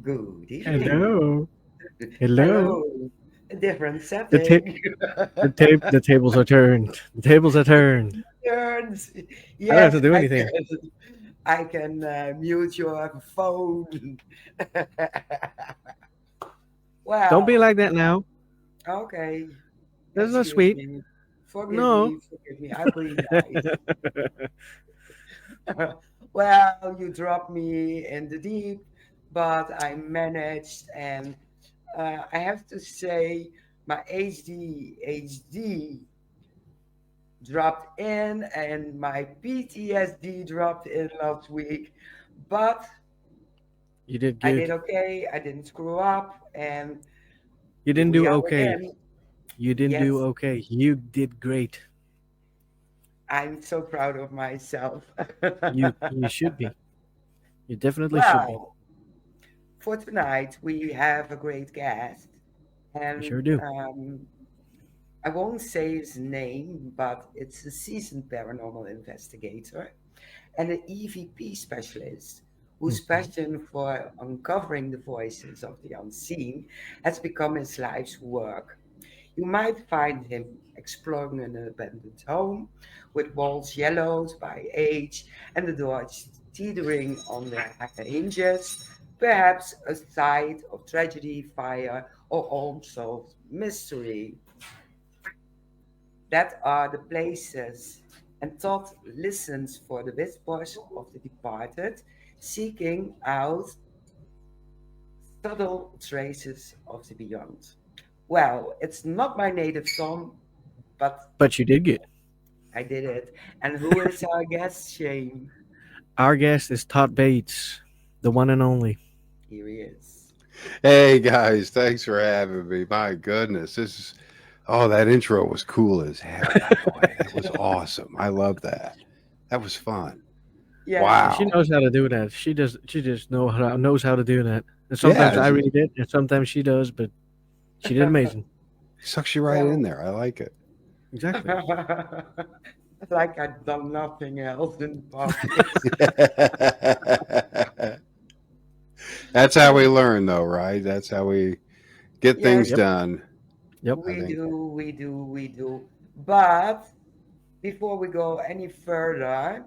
Good evening. Hello. Hello. Hello. A different The ta- setting. the tables are turned. The tables are turned. Turns. I don't have Yes, to do I anything. can. I can mute your phone. Don't be Well, like that now. okay. That's not Excuse sweet. me. Forgive No. me. Forgive me. I'm being nice. Well, you dropped me in the deep, but I managed, and I have to say, my HD dropped in, and my PTSD dropped in last week. But You did I good. did okay. I didn't screw up, and You here didn't we do are okay. again. You didn't do Yes, okay. You did great. I'm so proud of myself. You should be. You definitely should be. Well, for tonight, we have a great guest, We and sure do. I won't say his name, but it's a seasoned paranormal investigator and an EVP specialist whose Mhm. passion for uncovering the voices of the unseen has become his life's work. You might find him exploring an abandoned home with walls yellowed by age and the doors teetering on their hinges, perhaps a site of tragedy, fire, or unsolved mystery. That are the places. And Todd listens for the whispers of the departed, seeking out subtle traces of the beyond. Well, it's not my native tongue, but But you did good. I did it. And who is our guest, Shane? Our guest is Todd Bates, the one and only. Here he is. Hey guys, thanks for having me. My goodness, this is that intro was cool as hell, by the way. That was awesome. I love that. That was fun. Yes. She Wow. knows how to do that. She just knows how to do that. And Yeah, sometimes I read it, and sometimes she does, but she did amazing. sucks you right in Well, there. I like it. Exactly. like I've done nothing else in the past 6 years. That's how we learn, though, right? That's how we get things Yes, Yep. done. Yep. I we think. do, we do, we do. But before we go any further,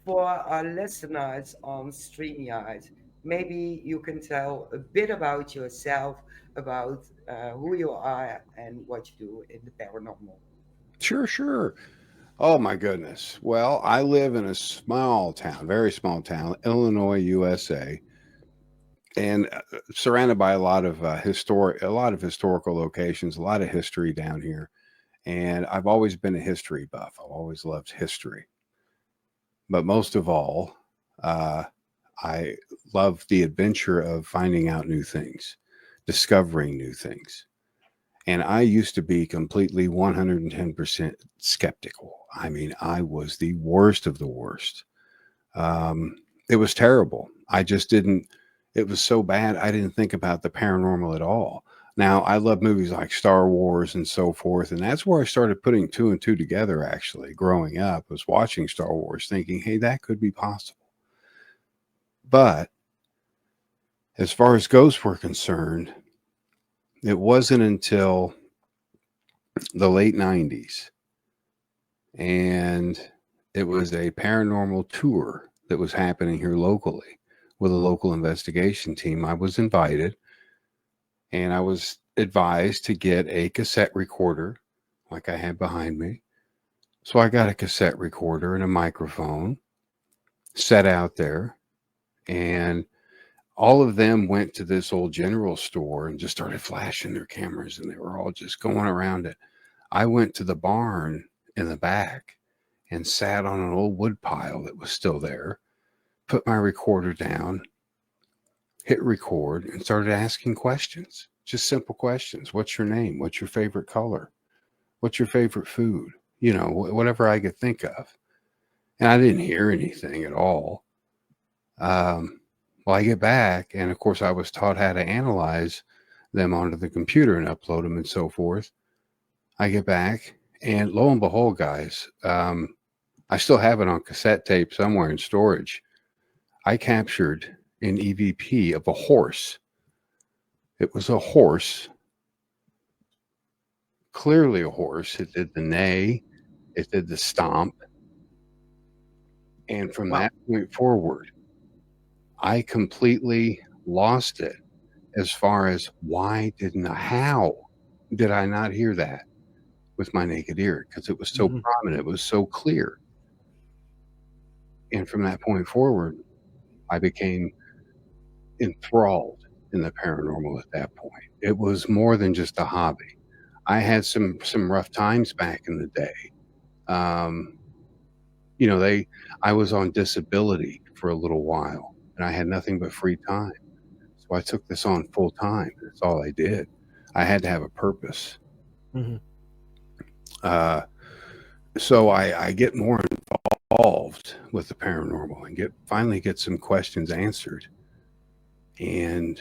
for our listeners on StreamYard, maybe you can tell a bit about yourself, about who you are and what you do in the paranormal. Sure, sure. Oh my goodness. Well, I live in a small town, very small town, Illinois, USA, and surrounded by a lot of historical locations, a lot of history down here. And I've always been a history buff. I've always loved history, but most of all, uh, I love the adventure of finding out new things, discovering new things. And I used to be completely 110% skeptical. I mean, I was the worst of the worst. Um, it was terrible. I just didn't, it was so bad, I didn't think about the paranormal at all. Now, I love movies like Star Wars and so forth. And that's where I started putting two and two together, actually, growing up, was watching Star Wars, thinking, hey, that could be possible. But as far as ghosts were concerned, it wasn't until the late 90s. And it was a paranormal tour that was happening here locally with a local investigation team. I was invited and I was advised to get a cassette recorder like I had behind me. So I got a cassette recorder and a microphone set out there, and all of them went to this old general store and just started flashing their cameras, and they were all just going around it. I went to the barn in the back and sat on an old wood pile that was still there, put my recorder down, hit record, and started asking questions. Just simple questions. What's your name? What's your favorite color? What's your favorite food? You know, whatever I could think of. And I didn't hear anything at all. Um, well, I get back, and of course, I was taught how to analyze them onto the computer and upload them and so forth. I get back, and lo and behold, guys, I still have it on cassette tape somewhere in storage. I captured in EVP of a horse. It was a horse, clearly a horse. It did the neigh, it did the stomp. And from Wow. that point forward, I completely lost it as far as how did I not hear that with my naked ear? Because it was so Hmm. prominent, it was so clear. And from that point forward, I became enthralled in the paranormal at that point. It was more than just a hobby. I had some rough times back in the day. You know, I was on disability for a little while, and I had nothing but free time. So I took this on full time. That's all I did. I had to have a purpose. Hmm. Uh, so I get more involved with the paranormal and finally get some questions answered. And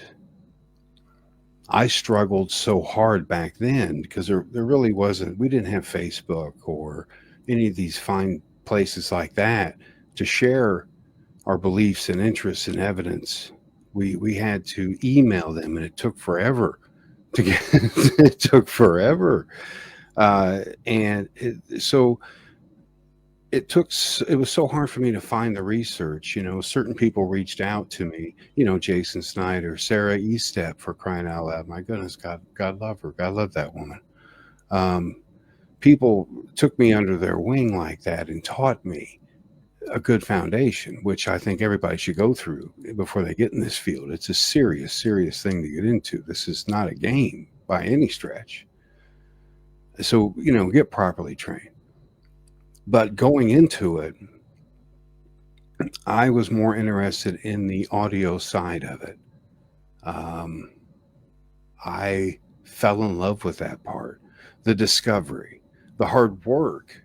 I struggled so hard back then because there really wasn't, we didn't have Facebook or any of these fine places like that to share our beliefs and interests and evidence. We had to email them, and it took forever to get. It took forever, so it was so hard for me to find the research. You know, certain people reached out to me. You know, Jason Snyder, Sarah Estep, for crying out loud. My goodness, God love her. God love that woman. Um, People took me under their wing like that and taught me a good foundation, which I think everybody should go through before they get in this field. It's a serious, serious thing to get into. This is not a game by any stretch. So, you know, get properly trained. But going into it, I was more interested in the audio side of it. Um, I fell in love with that part, the discovery, the hard work.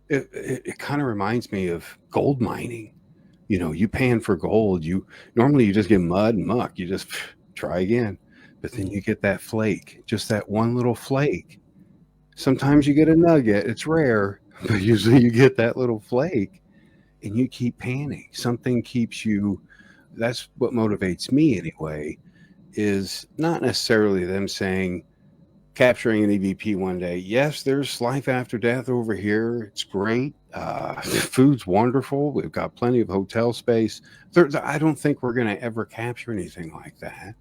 It kind of reminds me of gold mining. You know, you pan for gold. You normally you just get mud and muck. You just try again, but then you get that flake, just that one little flake. Sometimes you get a nugget. It's rare, but usually you get that little flake, and you keep panning. Something keeps you. That's what motivates me anyway. Is not necessarily them saying capturing an EVP one day. Yes, there's life after death over here. It's great. Food's wonderful. We've got plenty of hotel space. I don't think we're going to ever capture anything like that.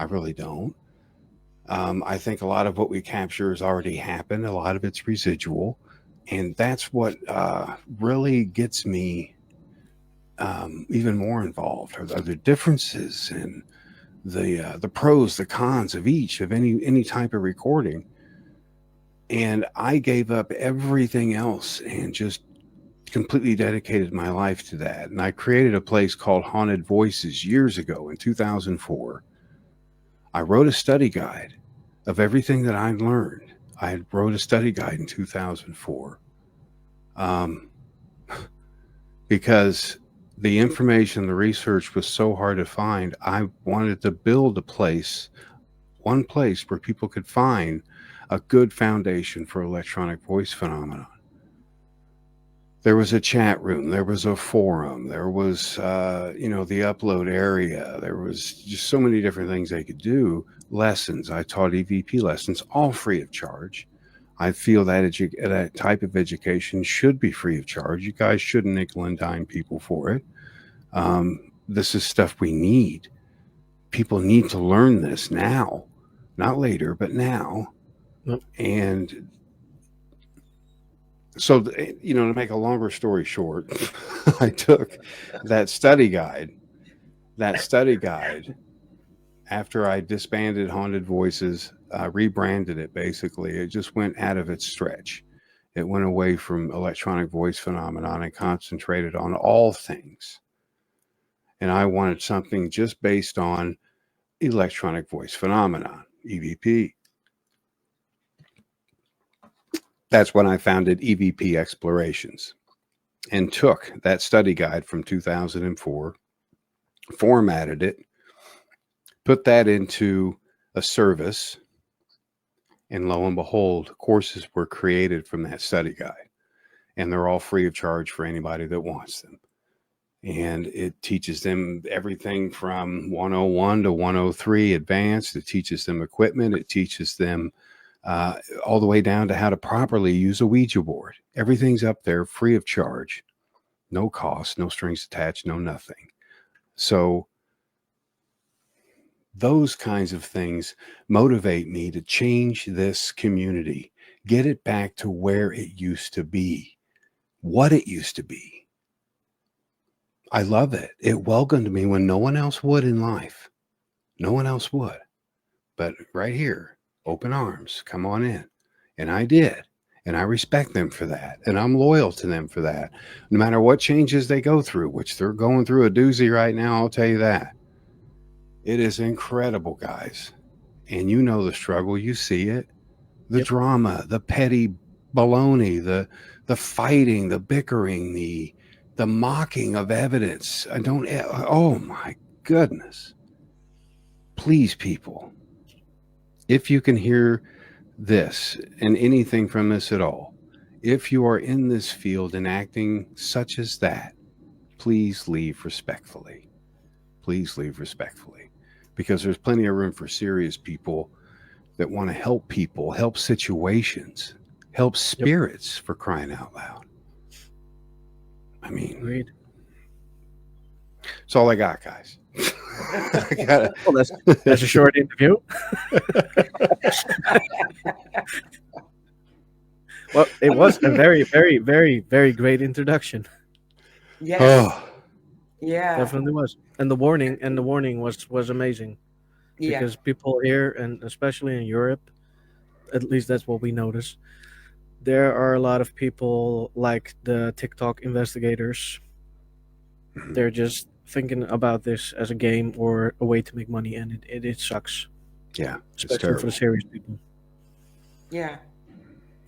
I really don't. I think a lot of what we capture has already happened. A lot of it's residual. And that's what really gets me even more involved are the differences and the pros, the cons of each of any type of recording. And I gave up everything else and just completely dedicated my life to that. And I created a place called Haunted Voices years ago in 2004. I wrote a study guide of everything that I learned. I wrote a study guide in 2004 um, because the information, the research was so hard to find. I wanted to build one place where people could find a good foundation for electronic voice phenomena. There was a chat room, there was a forum, there was, the upload area. There was just so many different things they could do. Lessons. I taught EVP lessons, all free of charge. I feel that that type of education should be free of charge. You guys shouldn't nickel and dime people for it. This is stuff we need. People need to learn this now, not later, but now. Yep. And so, to make a longer story short, I took that study guide, after I disbanded Haunted Voices, rebranded it basically. It just went out of its stretch. It went away from electronic voice phenomenon and concentrated on all things. And I wanted something just based on electronic voice phenomenon, EVP. That's when I founded EVP Explorations and took that study guide from 2004, formatted it, put that into a service, and lo and behold, courses were created from that study guide. And they're all free of charge for anybody that wants them. And it teaches them everything from 101 to 103 advanced. It teaches them equipment. It teaches them all the way down to how to properly use a Ouija board. Everything's up there free of charge, no cost, no strings attached, no nothing. So those kinds of things motivate me to change this community, get it back to where it used to be, what it used to be. I love it. It welcomed me when no one else would in life. No one else would. But right here, open arms, come on in. And I did. And I respect them for that. And I'm loyal to them for that. No matter what changes they go through, which they're going through a doozy right now, I'll tell you that. It is incredible, guys. And you know the struggle. You see it. The drama, the petty baloney, the fighting, the bickering, the mocking of evidence. Oh my goodness. Please, people, if you can hear this and anything from this at all, if you are in this field and acting such as that, please leave respectfully. Please leave respectfully, because there's plenty of room for serious people that want to help people, help situations, help spirits, for crying out loud. I mean, Agreed. That's all I got, guys. Well, that's a short interview. Well, it was a very, very, very, very great introduction. Yes. Oh, Yeah. Definitely was. And the warning was amazing. Yeah. Because people here, and especially in Europe, at least that's what we notice, there are a lot of people like the TikTok investigators. They're just thinking about this as a game or a way to make money, and it sucks, yeah, it's especially for terrible. the serious people. Yeah.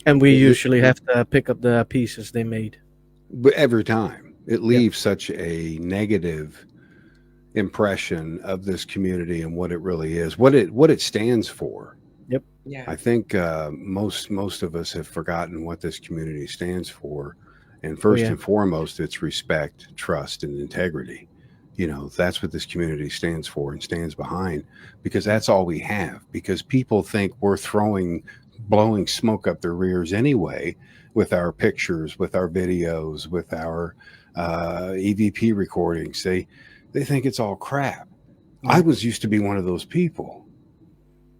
And we usually have to pick up the pieces they made. But every time it leaves such a negative impression of this community and what it really is, what it stands for. Yep. Yeah. I think most of us have forgotten what this community stands for, and first and foremost, it's respect, trust, and integrity. You know, that's what this community stands for and stands behind, because that's all we have. Because people think we're blowing smoke up their rears anyway with our pictures, with our videos, with our EVP recordings. They think it's all crap. I was used to be one of those people.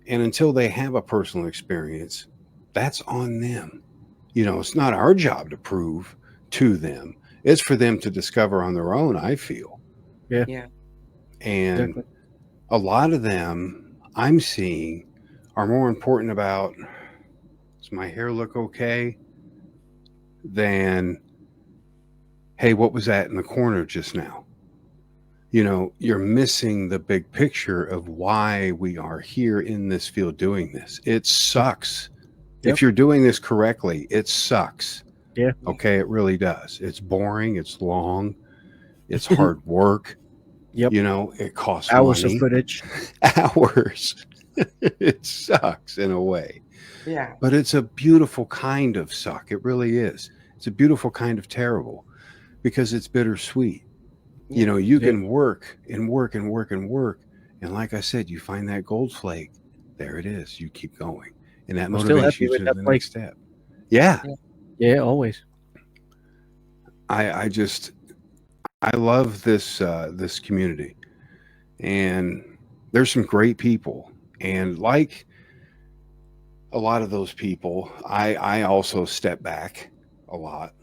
And until they have a personal experience, that's on them. You know, it's not our job to prove to them. It's for them to discover on their own, I feel. Yeah. Yeah. And Exactly. a lot of them I'm seeing are more important about, does my hair look okay, than, hey, what was that in the corner just now? You know, you're missing the big picture of why we are here in this field doing this. It sucks. Yep. If you're doing this correctly, it sucks. Yeah. Okay, it really does. It's boring. It's long. It's hard work. Yep. You know, it costs Hours money. of footage. Hours. It sucks in a way. Yeah. But it's a beautiful kind of suck. It really is. It's a beautiful kind of terrible, because it's bittersweet. You know, you can work and work and work and work. And like I said, you find that gold flake. There it is. You keep going. And that I'm still motivates happy you with to that the flake. next step. Yeah. Yeah, always. I love this community. And there's some great people. And like a lot of those people, I also step back a lot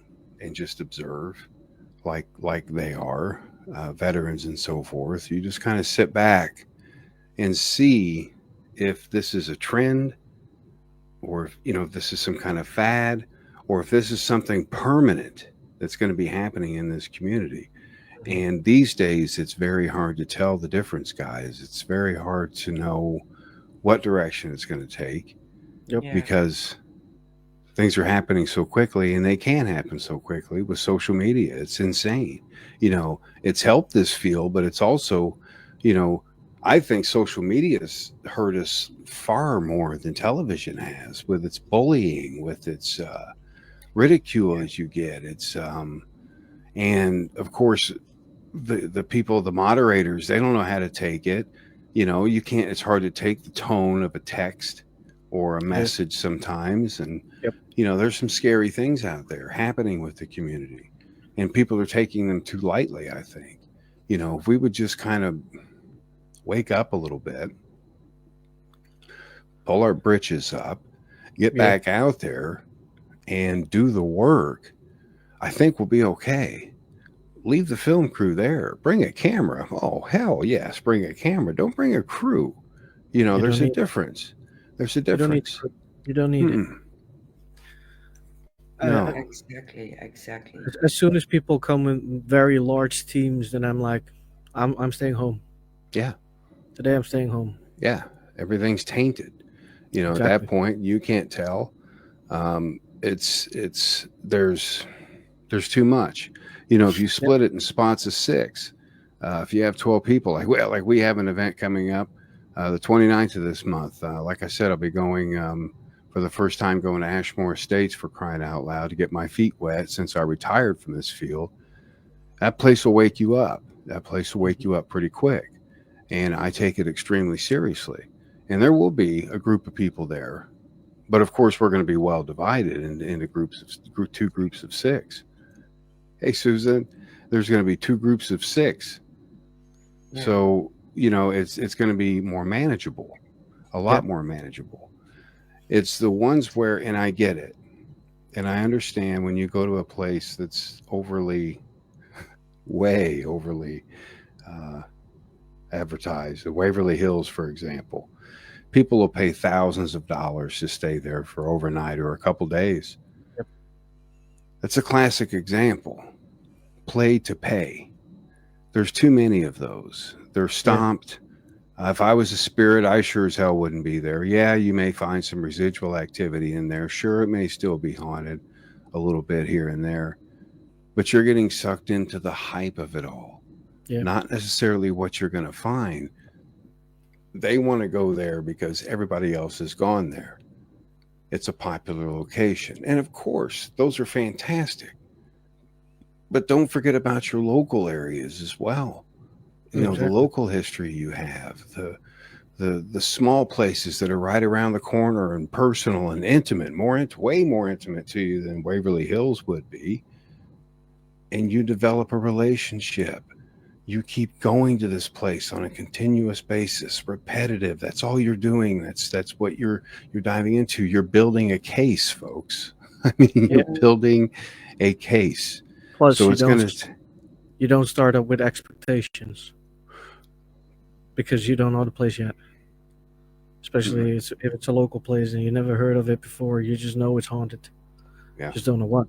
and just observe, like they are veterans and so forth. You just kind of sit back and see if this is a trend, or if, you know, if this is some kind of fad, or if this is something permanent that's going to be happening in this community. And these days, it's very hard to tell the difference, guys. It's very hard to know what direction it's going to take. Yep. Yeah. Because things are happening so quickly, and they can happen so quickly with social media. It's insane. You know, it's helped this field, but it's also, you know, I think social media has hurt us far more than television has, with its bullying, with its ridicule as you get. It's and of course, the people, the moderators, they don't know how to take it. You know, you can't. It's hard to take the tone of a text or a It is. message sometimes, and Yep. you know, there's some scary things out there happening with the community, and people are taking them too lightly. I think, you know, if we would just kind of wake up a little bit, pull our britches up, get Yeah. back out there, and do the work, I think we'll be okay. Leave the film crew there. Bring a camera. Oh, hell yes, bring a camera. Don't bring a crew. You know, You don't there's a need. difference. There's a You don't need. difference. You don't need it. Mm-mm. Uh, No. Exactly, exactly. as soon as people come in very large teams, then I'm like, I'm staying home. Yeah. Today I'm staying home. Yeah. Everything's tainted. You know, at that Exactly. point, you can't tell. There's too much. You know, if you Yep. split it in spots of six, if you have 12 people, like we have an event coming up, the 29th of this month. Like I said, I'll be going for the first time going to Ashmore Estates, for crying out loud, to get my feet wet since I retired from this field. That place will wake you up. That place will wake you up pretty quick, and I take it extremely seriously. And there will be a group of people there, but of course we're going to be well divided into two groups of six. Hey, Susan, there's going to be two groups of six. Yeah. So, you know, it's going to be more manageable, a lot Yep. more manageable. It's the ones where, and I get it, and I understand when you go to a place that's way overly uh, advertised, the Waverly Hills, for example, people will pay thousands of dollars to stay there for overnight or a couple days. Yep. That's a classic example. Play to pay. There's too many of those. They're Yeah. stomped. If I was a spirit, I sure as hell wouldn't be there. Yeah, you may find some residual activity in there. Sure, it may still be haunted a little bit here and there, but you're getting sucked into the hype of it all, Yeah. not necessarily what you're going to find. They want to go there because everybody else has gone there. It's a popular location. And of course, those are fantastic. But don't forget about your local areas as well. You know, the Exactly. local history you have, the small places that are right around the corner and personal and intimate, way more intimate to you than Waverly Hills would be. And you develop a relationship. You keep going to this place on a continuous basis, repetitive. That's all you're doing. That's what you're diving into. You're building a case, folks. I mean, Yeah. you're building a case. Plus, So it's going to, you don't start up with expectations because you don't know the place yet. Especially if it's a local place and you never heard of it before, you just know it's haunted. Yeah. Just don't know what.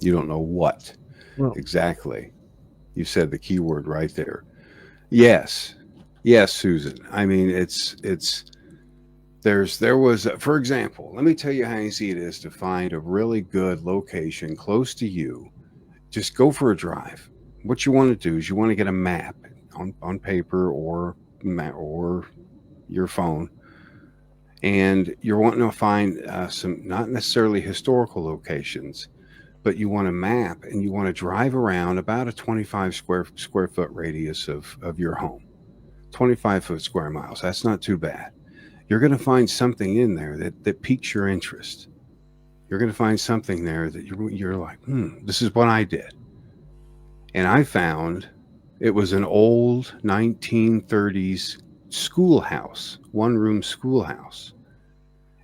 you don't know what. Well, Exactly. You said the key word right there. Yes. Yes, Susan. I mean, there was, for example, let me tell you how easy it is to find a really good location close to you. Just go for a drive. What you want to do is you want to get a map on paper or your phone, and you're wanting to find some not necessarily historical locations, but you want a map and you want to drive around about a 25 square foot radius of your home. 25 foot square miles. That's not too bad. You're going to find something in there that piques your interest. You're going to find something there that you're like, this is what I did. And I found it was an old 1930s schoolhouse, one room schoolhouse.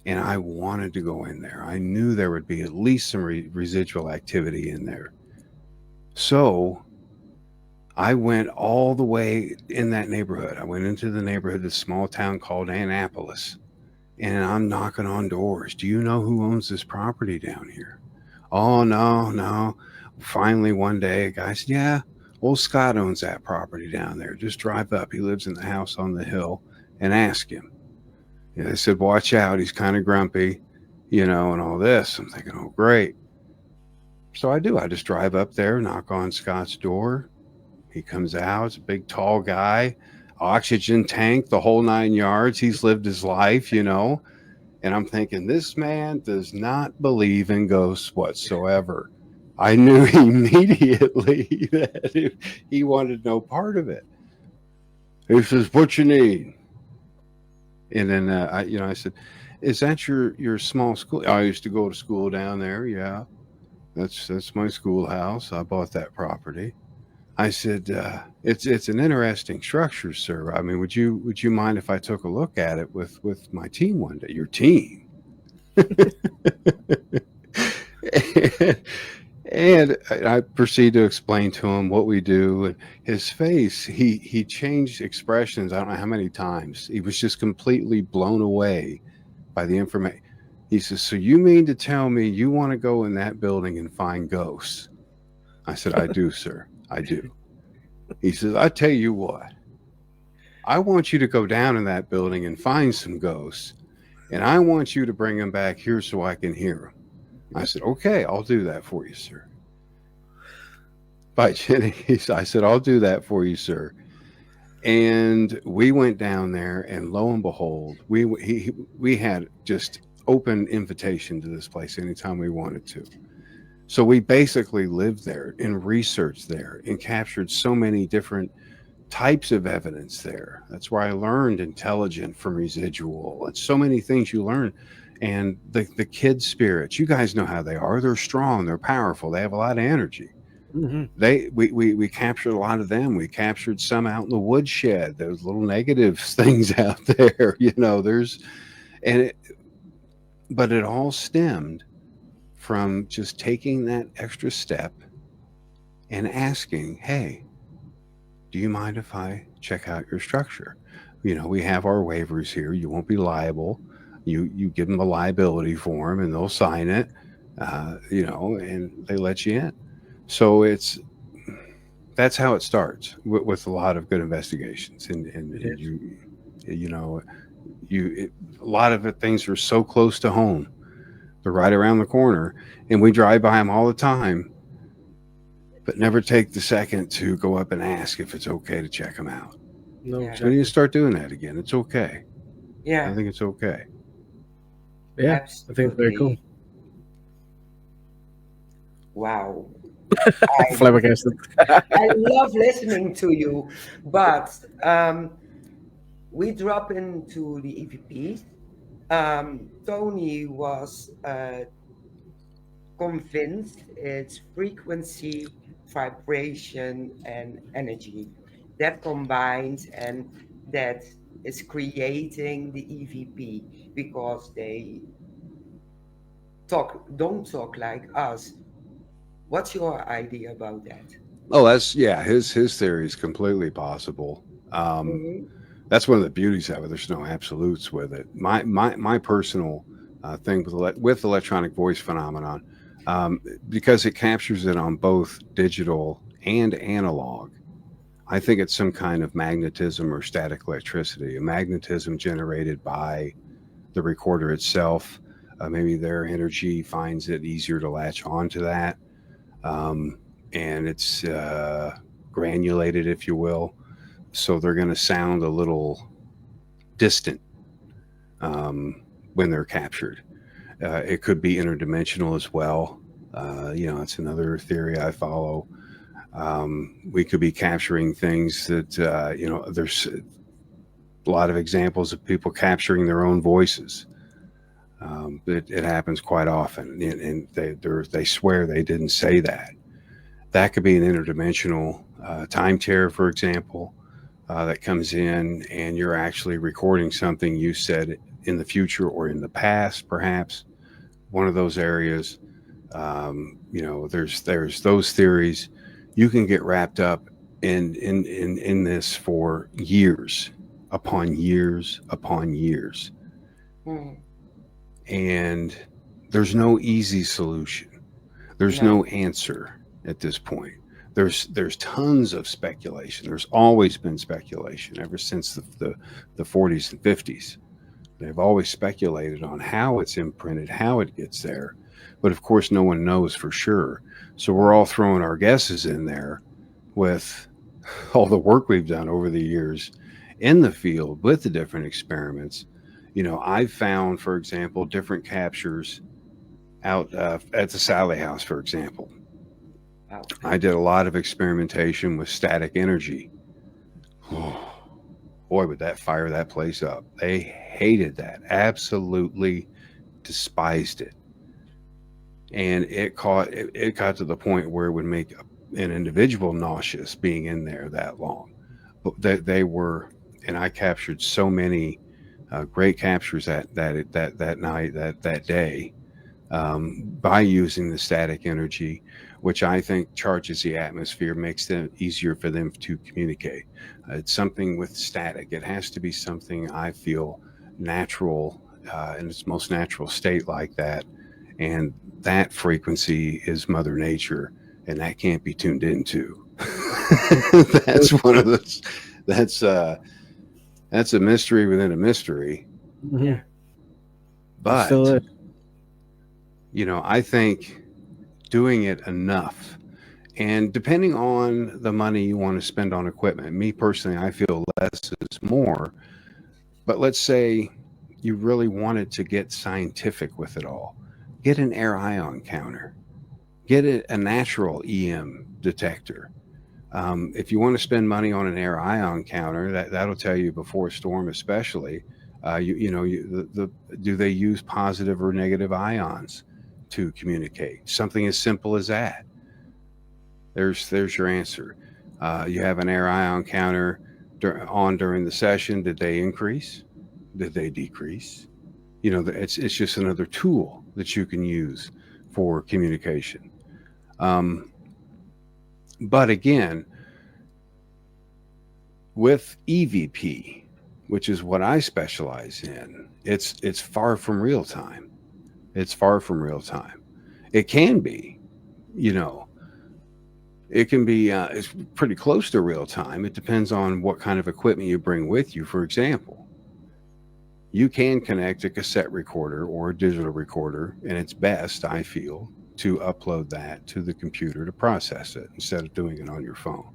And I wanted to go in there. I knew there would be at least some residual activity in there. So I went all the way in that neighborhood. I went into the neighborhood, this small town called Annapolis, and I'm knocking on doors. Do you know who owns this property down here? Oh, no, no. Finally, one day, a guy said, yeah, old Scott owns that property down there. Just drive up. He lives in the house on the hill, and ask him. And they said, watch out. He's kind of grumpy, and all this. I'm thinking, oh, great. So I do. I just drive up there, knock on Scott's door. He comes out. It's a big, tall guy, oxygen tank, the whole 9 yards. He's lived his life, And I'm thinking, this man does not believe in ghosts whatsoever. I knew immediately that he wanted no part of it. He says, "What you need?" And then I said, "Is that your small school?" I used to go to school down there. Yeah, that's my schoolhouse. I bought that property. I said, "It's an interesting structure, sir. I mean, would you mind if I took a look at it with my team one day? Your team?" And I proceed to explain to him what we do. And his face, he changed expressions. I don't know how many times. He was just completely blown away by the information. He says, "So you mean to tell me you want to go in that building and find ghosts?" I said, "I do, sir. I do." He says, "I tell you what, I want you to go down in that building and find some ghosts, and I want you to bring them back here so I can hear them." I said, "Okay, I'll do that for you, sir." By Jenny, I said, "I'll do that for you, sir." And we went down there, and lo and behold, we had just open invitation to this place anytime we wanted to. So we basically lived there and researched there and captured so many different types of evidence there. That's where I learned intelligent from residual. It's so many things you learn. And the kid spirits, you guys know how they are. They're strong, they're powerful, they have a lot of energy. Hmm. We captured a lot of them. We captured some out in the woodshed. Those little negative things out there, there's and it, but it all stemmed from just taking that extra step and asking, "Hey, do you mind if I check out your structure? We have our waivers here. You won't be liable. You give them a liability form and they'll sign it, and they let you in." So that's how it starts with a lot of good investigations, and It is. you know a lot of it, things are so close to home. They're right around the corner, and we drive by them all the time, but never take the second to go up and ask if it's okay to check them out. No, Yeah. We need to exactly. start doing that again. It's okay. I Yeah, think it's okay. Yeah, I think it's very cool. absolutely. Wow. I Flabbergasted. I love listening to you, but we drop into the EVPs. Tony was convinced it's frequency, vibration, and energy that combines, and that is creating the EVP, because they don't talk like us. What's your idea about that? Oh, that's yeah. His theory is completely possible. Um, Hmm. that's one of the beauties of it. There's no absolutes with it. My personal thing with electronic voice phenomenon, um, because it captures it on both digital and analog. I think it's some kind of magnetism or static electricity, a magnetism generated by the recorder itself. Maybe their energy finds it easier to latch on to that, um, and it's granulated, if you will. So they're going to sound a little distant um, when they're captured. It could be interdimensional as well. It's another theory I follow. We could be capturing things that, there's a lot of examples of people capturing their own voices. It happens quite often, and they swear they didn't say that. That could be an interdimensional time tear, for example, that comes in, and you're actually recording something you said in the future or in the past, perhaps one of those areas. There's those theories. You can get wrapped up in this for years upon years upon years, Hmm. and there's no easy solution. There's No. no answer at this point. There's tons of speculation. There's always been speculation ever since the 40s and 50s. They've always speculated on how it's imprinted, how it gets there. But of course, no one knows for sure. So we're all throwing our guesses in there with all the work we've done over the years in the field with the different experiments. I've found, for example, different captures out at the Sally House, for example. I did a lot of experimentation with static energy. Oh, boy, would that fire that place up. They hated that, absolutely despised it. And it got to the point where it would make an individual nauseous being in there that long. But they were, and I captured so many great captures that night, that day, by using the static energy, which I think charges the atmosphere, makes it easier for them to communicate. It's something with static. It has to be something I feel natural, in its most natural state, like that. And that frequency is Mother Nature, and that can't be tuned into. That's one of those. That's that's a mystery within a mystery. Mhm. But Still is. I think doing it enough, and depending on the money you want to spend on equipment, me personally, I feel less is more. But let's say you really wanted to get scientific with it all, get an air ion counter, get a natural EM detector. If you want to spend money on an air ion counter, that'll tell you before a storm, especially. Do they use positive or negative ions to communicate? Something as simple as that. There's your answer. You have an air ion counter on during the session. Did they increase? Did they decrease? It's just another tool that you can use for communication. But again, with EVP, which is what I specialize in, it's far from real time. It's far from real time. It can be, you know, it can be. It's pretty close to real time. It depends on what kind of equipment you bring with you. For example, you can connect a cassette recorder or a digital recorder, and it's best, I feel, to upload that to the computer to process it instead of doing it on your phone.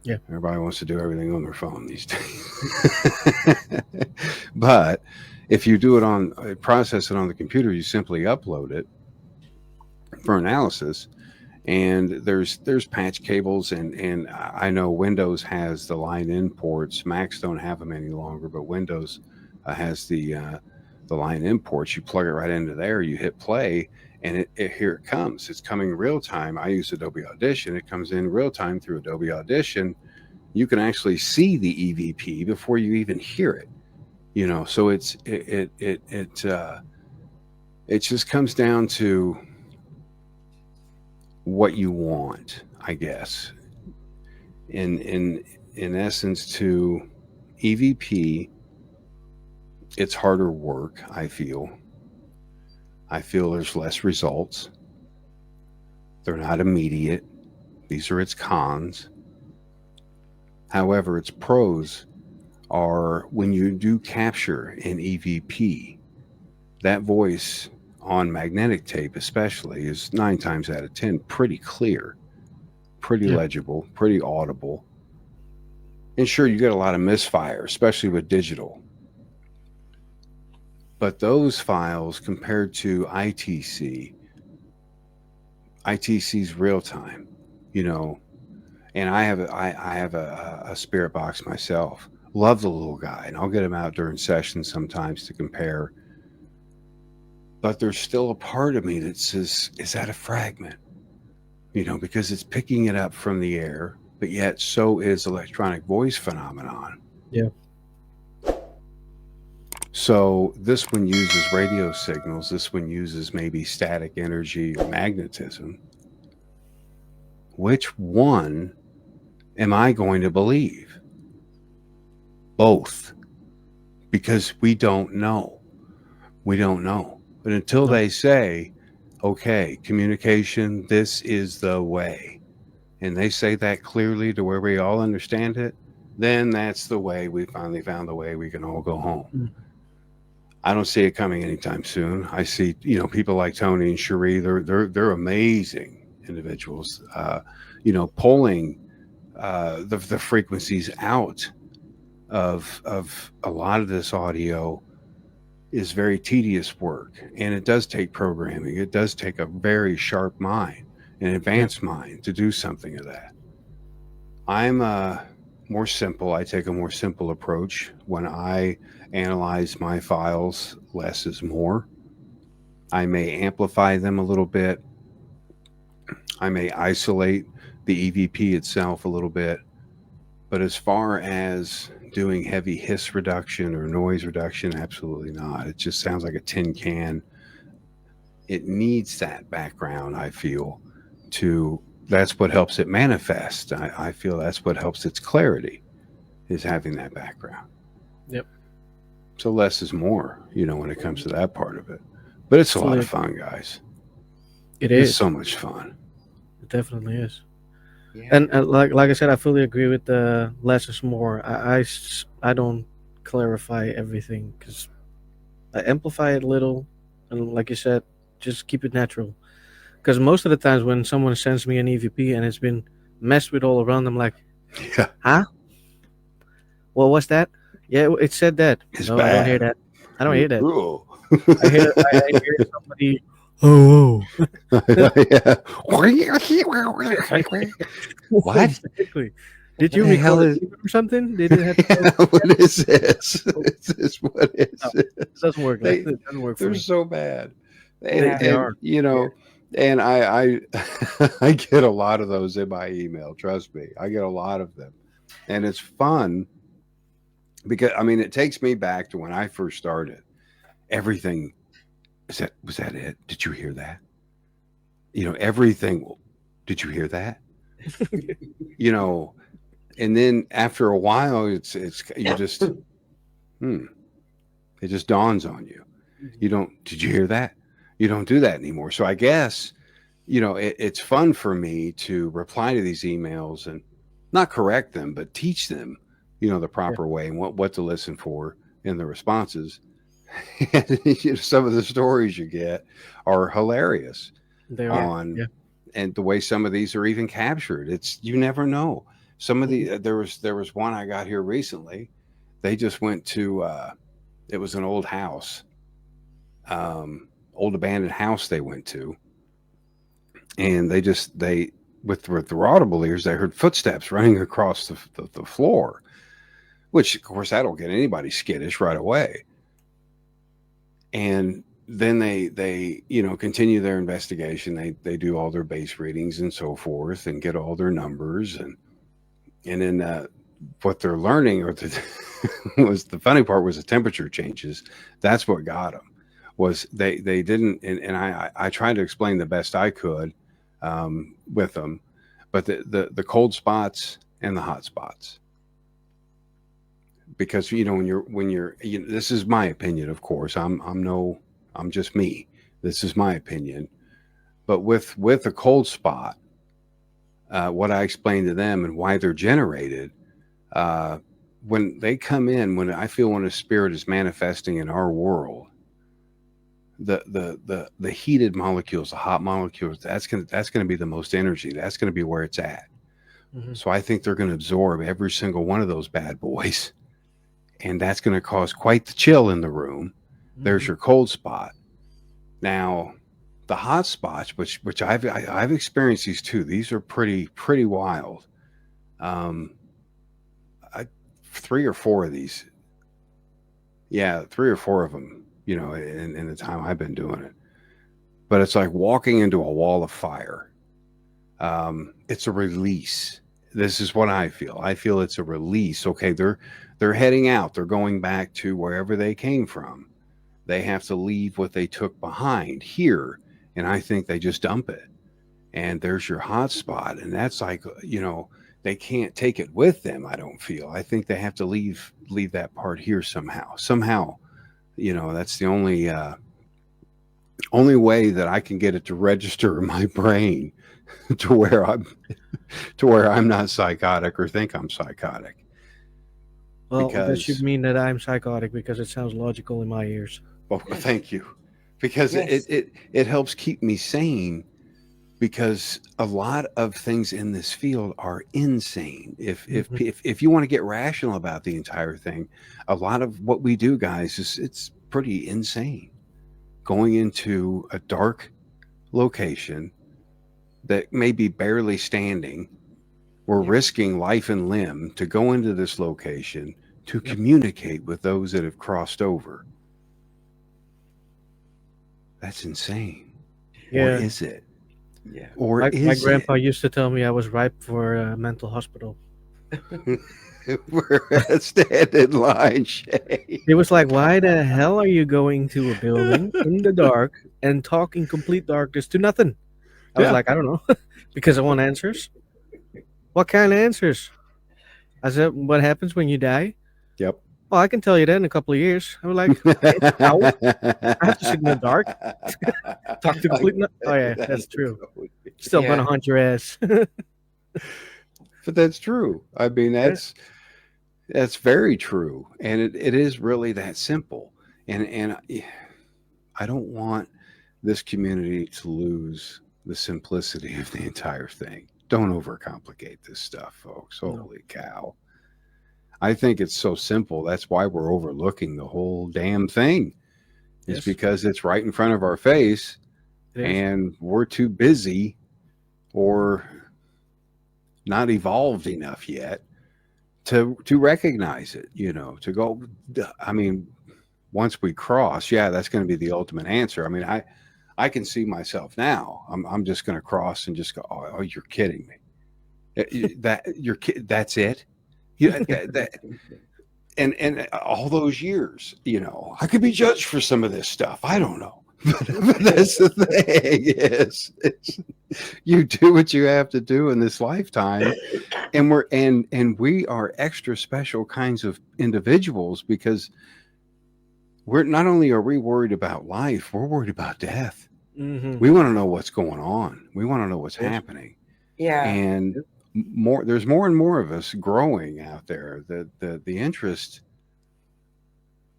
Yeah. Everybody wants to do everything on their phone these days. But if you do it process it on the computer, you simply upload it for analysis. And there's patch cables, and I know Windows has the line in ports. Macs don't have them any longer, but Windows has the line in ports. You plug it right into there, you hit play, and here it comes. It's coming real time. I use Adobe Audition. It comes in real time through Adobe Audition. You can actually see the EVP before you even hear it. So it just comes down to what you want, I guess. In essence, to EVP, it's harder work. I feel there's less results. They're not immediate. These are its cons. However, its pros are when you do capture an EVP, that voice on magnetic tape especially is 9 times out of 10 pretty clear, pretty legible, pretty audible. And sure, you get a lot of misfire, especially with digital. But those files compared to ITC's real time, and I have a spirit box myself. Love the little guy, and I'll get him out during sessions sometimes to compare. But there's still a part of me that says, is that a fragment? Because it's picking it up from the air, but yet so is electronic voice phenomenon. Yeah. So this one uses radio signals. This one uses maybe static energy or magnetism. Which one am I going to believe? Both. Because we don't know. We don't know. But until they say, okay, communication, this is the way, and they say that clearly to where we all understand it, then that's the way. We finally found the way we can all go home. Mm. I don't see it coming anytime soon. I see, people like Tony and Cherie, they're amazing individuals, pulling the frequencies out of a lot of this audio is very tedious work, and it does take programming. It does take a very sharp mind. an Yeah. advanced mind to do something of that. I'm more simple. I take a more simple approach when I analyze my files. Less is more. I may amplify them a little bit. I may isolate the EVP itself a little bit. But as far as doing heavy hiss reduction or noise reduction, absolutely not. It just sounds like a tin can. It needs that background, I feel, to that's what helps it manifest. I feel that's what helps its clarity is having that background. Yep. So less is more, when it comes to that part of it. But it's a lot Fully. of fun, guys. It It's is. so much fun. It definitely is. Yeah. And like I said, I fully agree with the less is more. I don't clarify everything because I amplify it a little, and like you said, just keep it natural. Because most of the times when someone sends me an EVP and it's been messed with all around, I'm like, Yeah, huh? What was that? Yeah, it said that. it's No, I don't hear bad. that. I don't hear that. Ooh. I hear somebody. Oh, Yeah. whoa. What? Exactly. Did What you the hell record is? a demon or something? Did it have to go? Yeah, what is this? Is this what No, is it this? doesn't work like They that. It doesn't work for they're me. so bad, and Yeah. They and are. and I I get a lot of those in my email. Trust me, I get a lot of them, and it's fun because I mean it takes me back to when I first started. Everything was that it? Did you hear that? Everything. Did you hear that? You know, and then after a while, it's you just hmm, it just dawns on you. You don't. Did you hear that? You don't do that anymore. So I guess it's fun for me to reply to these emails and not correct them, but teach them, the Yeah, proper way and what to listen for in the responses. And some of the stories you get are hilarious they are. on Yeah. and the way some of these are even captured. It's you never know. Some of Mhm. the there was one I got here recently. They just went to it was an old house, old abandoned house they went to, and they with their audible ears they heard footsteps running across the floor, which of course that'll get anybody skittish right away. And then they continue their investigation. They do all their base readings and so forth and get all their numbers and then what they're learning was the funny part was the temperature changes. That's what got them was they didn't and I tried to explain the best I could with them, but the cold spots and the hot spots, because this is my opinion, of course. I'm just me. This is my opinion. But with a cold spot, what I explained to them and why they're generated, uh, when they come in, when I feel when a spirit is manifesting in our world, the heated molecules, the hot molecules, that's gonna be the most energy. That's gonna be where it's at. Hmm. So I think they're gonna absorb every single one of those bad boys, and that's gonna cause quite the chill in the room. There's Hmm. your cold spot. Now, the hot spots, which I've experienced these too. These are pretty wild. Um, I, 3 or 4 of these, yeah, 3 or 4 of them. In the time I've been doing it, but it's like walking into a wall of fire. It's a release. This is what I feel. I feel it's a release. Okay, they're heading out. They're going back to wherever they came from. They have to leave what they took behind here, and I think they just dump it. And there's your hot spot, and that's like they can't take it with them. I don't feel. I think they have to leave that part here somehow. That's the only way that I can get it to register in my brain to where I'm not psychotic or think I'm psychotic. Well, that should Because mean that I'm psychotic because it sounds logical in my ears. well, thank you. Because it, Yes. it it helps keep me sane, because a lot of things in this field are insane. Hmm. If you want to get rational about the entire thing, a lot of what we do, guys, is it's pretty insane. Going into a dark location, that may be barely standing or Yeah. risking life and limb to go into this location to Yep. communicate with those that have crossed over. That's insane. Or Yeah. is it? Yeah. Or My is it? grandpa used to tell me I was ripe for a mental hospital. We're at stand in line, Shay. He was like, "Why the hell are you going to a building in the dark and talking complete darkness to nothing?" I was Yeah. like, "I don't know," because I want answers. What kind of answers? I said, "What happens when you die?" Yep. Well, I can tell you that in a couple of years. I was like, "Okay, how? I have to sit in the dark, talk to complete. Oh yeah, that's true. Still gonna Yeah. hunt your ass." But that's true. I mean, Yeah. that's very true, and it is really that simple. And I don't want this community to lose the simplicity of the entire thing. Don't overcomplicate this stuff, folks. No. Holy cow! I think it's so simple. That's why we're overlooking the whole damn thing. Is Yes, because it's right in front of our face, it is. and we're too busy or not evolved enough yet to recognize it, to go. I mean, once we cross, yeah, that's going to be the ultimate answer. I mean, I can see myself now. I'm just going to cross and just go, oh, you're kidding me. That you're that's it. Yeah, and all those years, I could be judged for some of this stuff. I don't know. But that's the thing is, you do what you have to do in this lifetime, and we are extra special kinds of individuals because we're not only are we worried about life, we're worried about death. Mm-hmm. We want to know what's going on. We want to know what's Yes. happening, Yeah. and there's more and more of us growing out there. The interest,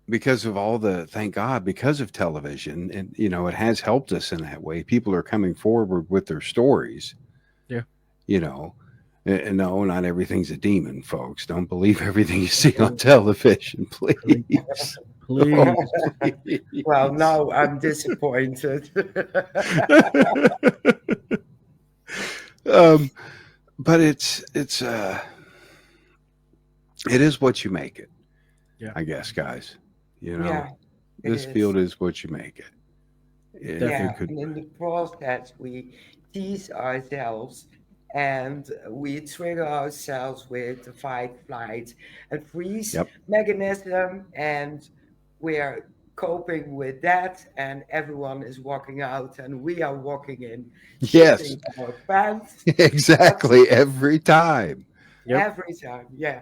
because of all the, thank God, because of television, and it has helped us in that way. People are coming forward with their stories. Yeah. you know and no, not everything's a demon, folks. Don't believe everything you see on television, please. Oh, Please. Well, please. now I'm disappointed. um but it is what you make it, Yeah. I guess, guys. Yeah, it This is. field is what you make it. It Yeah, Definitely. could. and in the process, we tease ourselves and we trigger ourselves with the fight, flight, and freeze Yep. mechanism, and we're coping with that, and everyone is walking out, and we are walking in, Yes. shitting our pants. That's Exactly. Every time. Yep. every time. Yeah,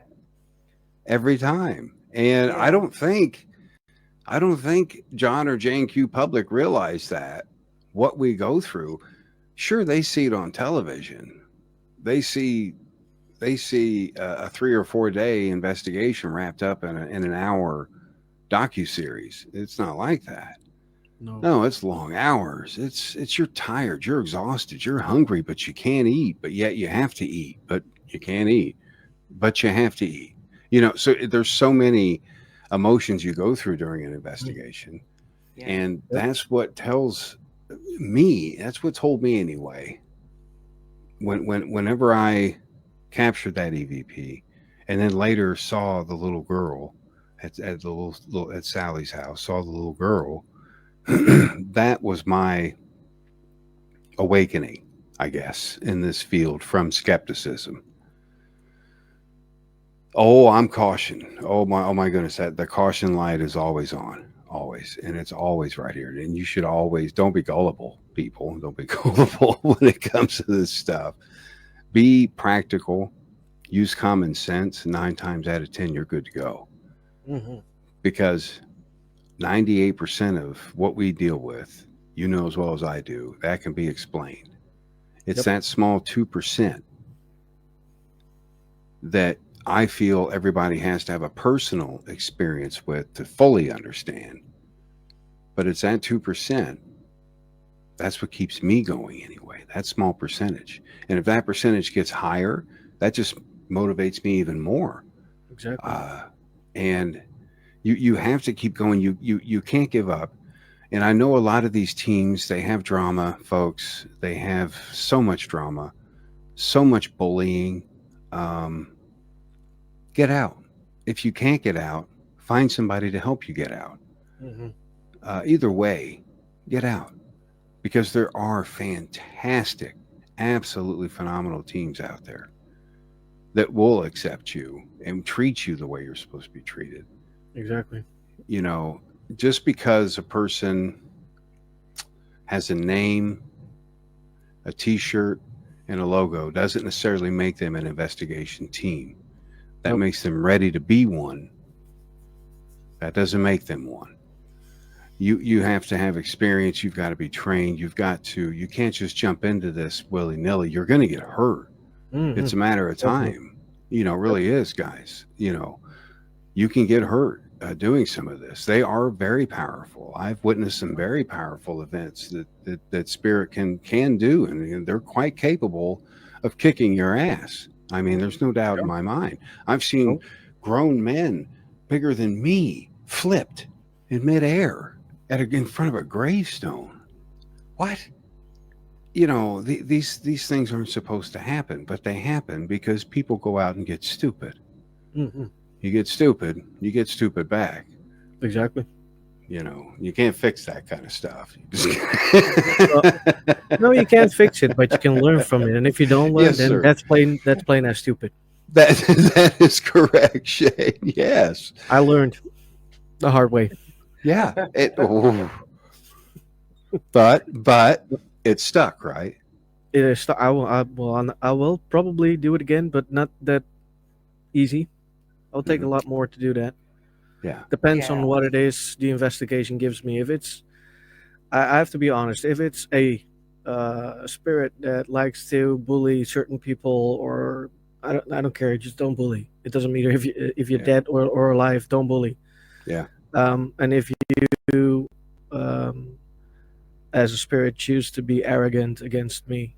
Every time. And I yeah, don't think John or Jane Q public realize that what we go through. Sure, they see it on television. They see a 3 or 4 day investigation wrapped up in an hour docu-series. It's not like that. No. No, it's long hours. It's you're tired, you're exhausted, you're hungry, but you can't eat, but yet you have to eat, but you can't eat, but you have to eat. So there's so many emotions you go through during an investigation. yeah, And Yep. that's what told me anyway. Whenever I captured that EVP, and then later saw the little girl at the little at Sally's house, saw the little girl, that was my awakening, I guess, in this field from skepticism. Oh, I'm caution. Oh my goodness, that the caution light is always on, always, and it's always right here. And you should always, don't be gullible, people. Don't be gullible when it comes to this stuff. Be practical. Use common sense. 9 times out of 10, you're good to go. Mm-hmm. Because 98% of what we deal with, as well as I do, that can be explained. It's Yep. that small 2% that I feel everybody has to have a personal experience with to fully understand. But it's that 2%. That's what keeps me going anyway, that small percentage. And if that percentage gets higher, that just motivates me even more. Exactly. And you have to keep going. You can't give up. And I know a lot of these teams, they have drama, folks. They have so much drama, so much bullying. Um, get out. If you can't get out, find somebody to help you get out. Hmm. Either way, get out, because there are fantastic, absolutely phenomenal teams out there that will accept you and treat you the way you're supposed to be treated. Exactly. You know, just because a person has a name, a t shirt, and a logo doesn't necessarily make them an investigation team. That Nope. makes them ready to be one. That doesn't make them one. You have to have experience. You've got to be trained. You can't just jump into this willy nilly. You're going to get hurt. Hmm. It's a matter of Definitely. time. It really is, guys. You can get hurt doing some of this. They are very powerful. I've witnessed some very powerful events that spirit can do, and they're quite capable of kicking your ass. I mean, there's no doubt in Sure. my mind. I've seen Nope. grown men bigger than me flipped in midair in front of a gravestone. What? These things aren't supposed to happen, but they happen because people go out and get stupid. Hmm. You get stupid back. Exactly. You can't fix that kind of stuff. Well, no, you can't fix it, but you can learn from it. And if you don't learn, Yes, then sir. that's plain as stupid. That that is correct, Shay. Yes. I learned the hard way. Yeah. But it's stuck, right? It is. I will probably do it again, but not that easy. It'll take a Mhm. lot more to do that. Yeah. Depends on Yeah. what it is the investigation gives me. If it's, I have to be honest. If it's a spirit that likes to bully certain people, or I don't care. Just don't bully. It doesn't matter if you're Yeah. dead or alive. Don't bully. Yeah. And if you, um, as a spirit, choose to be arrogant against me,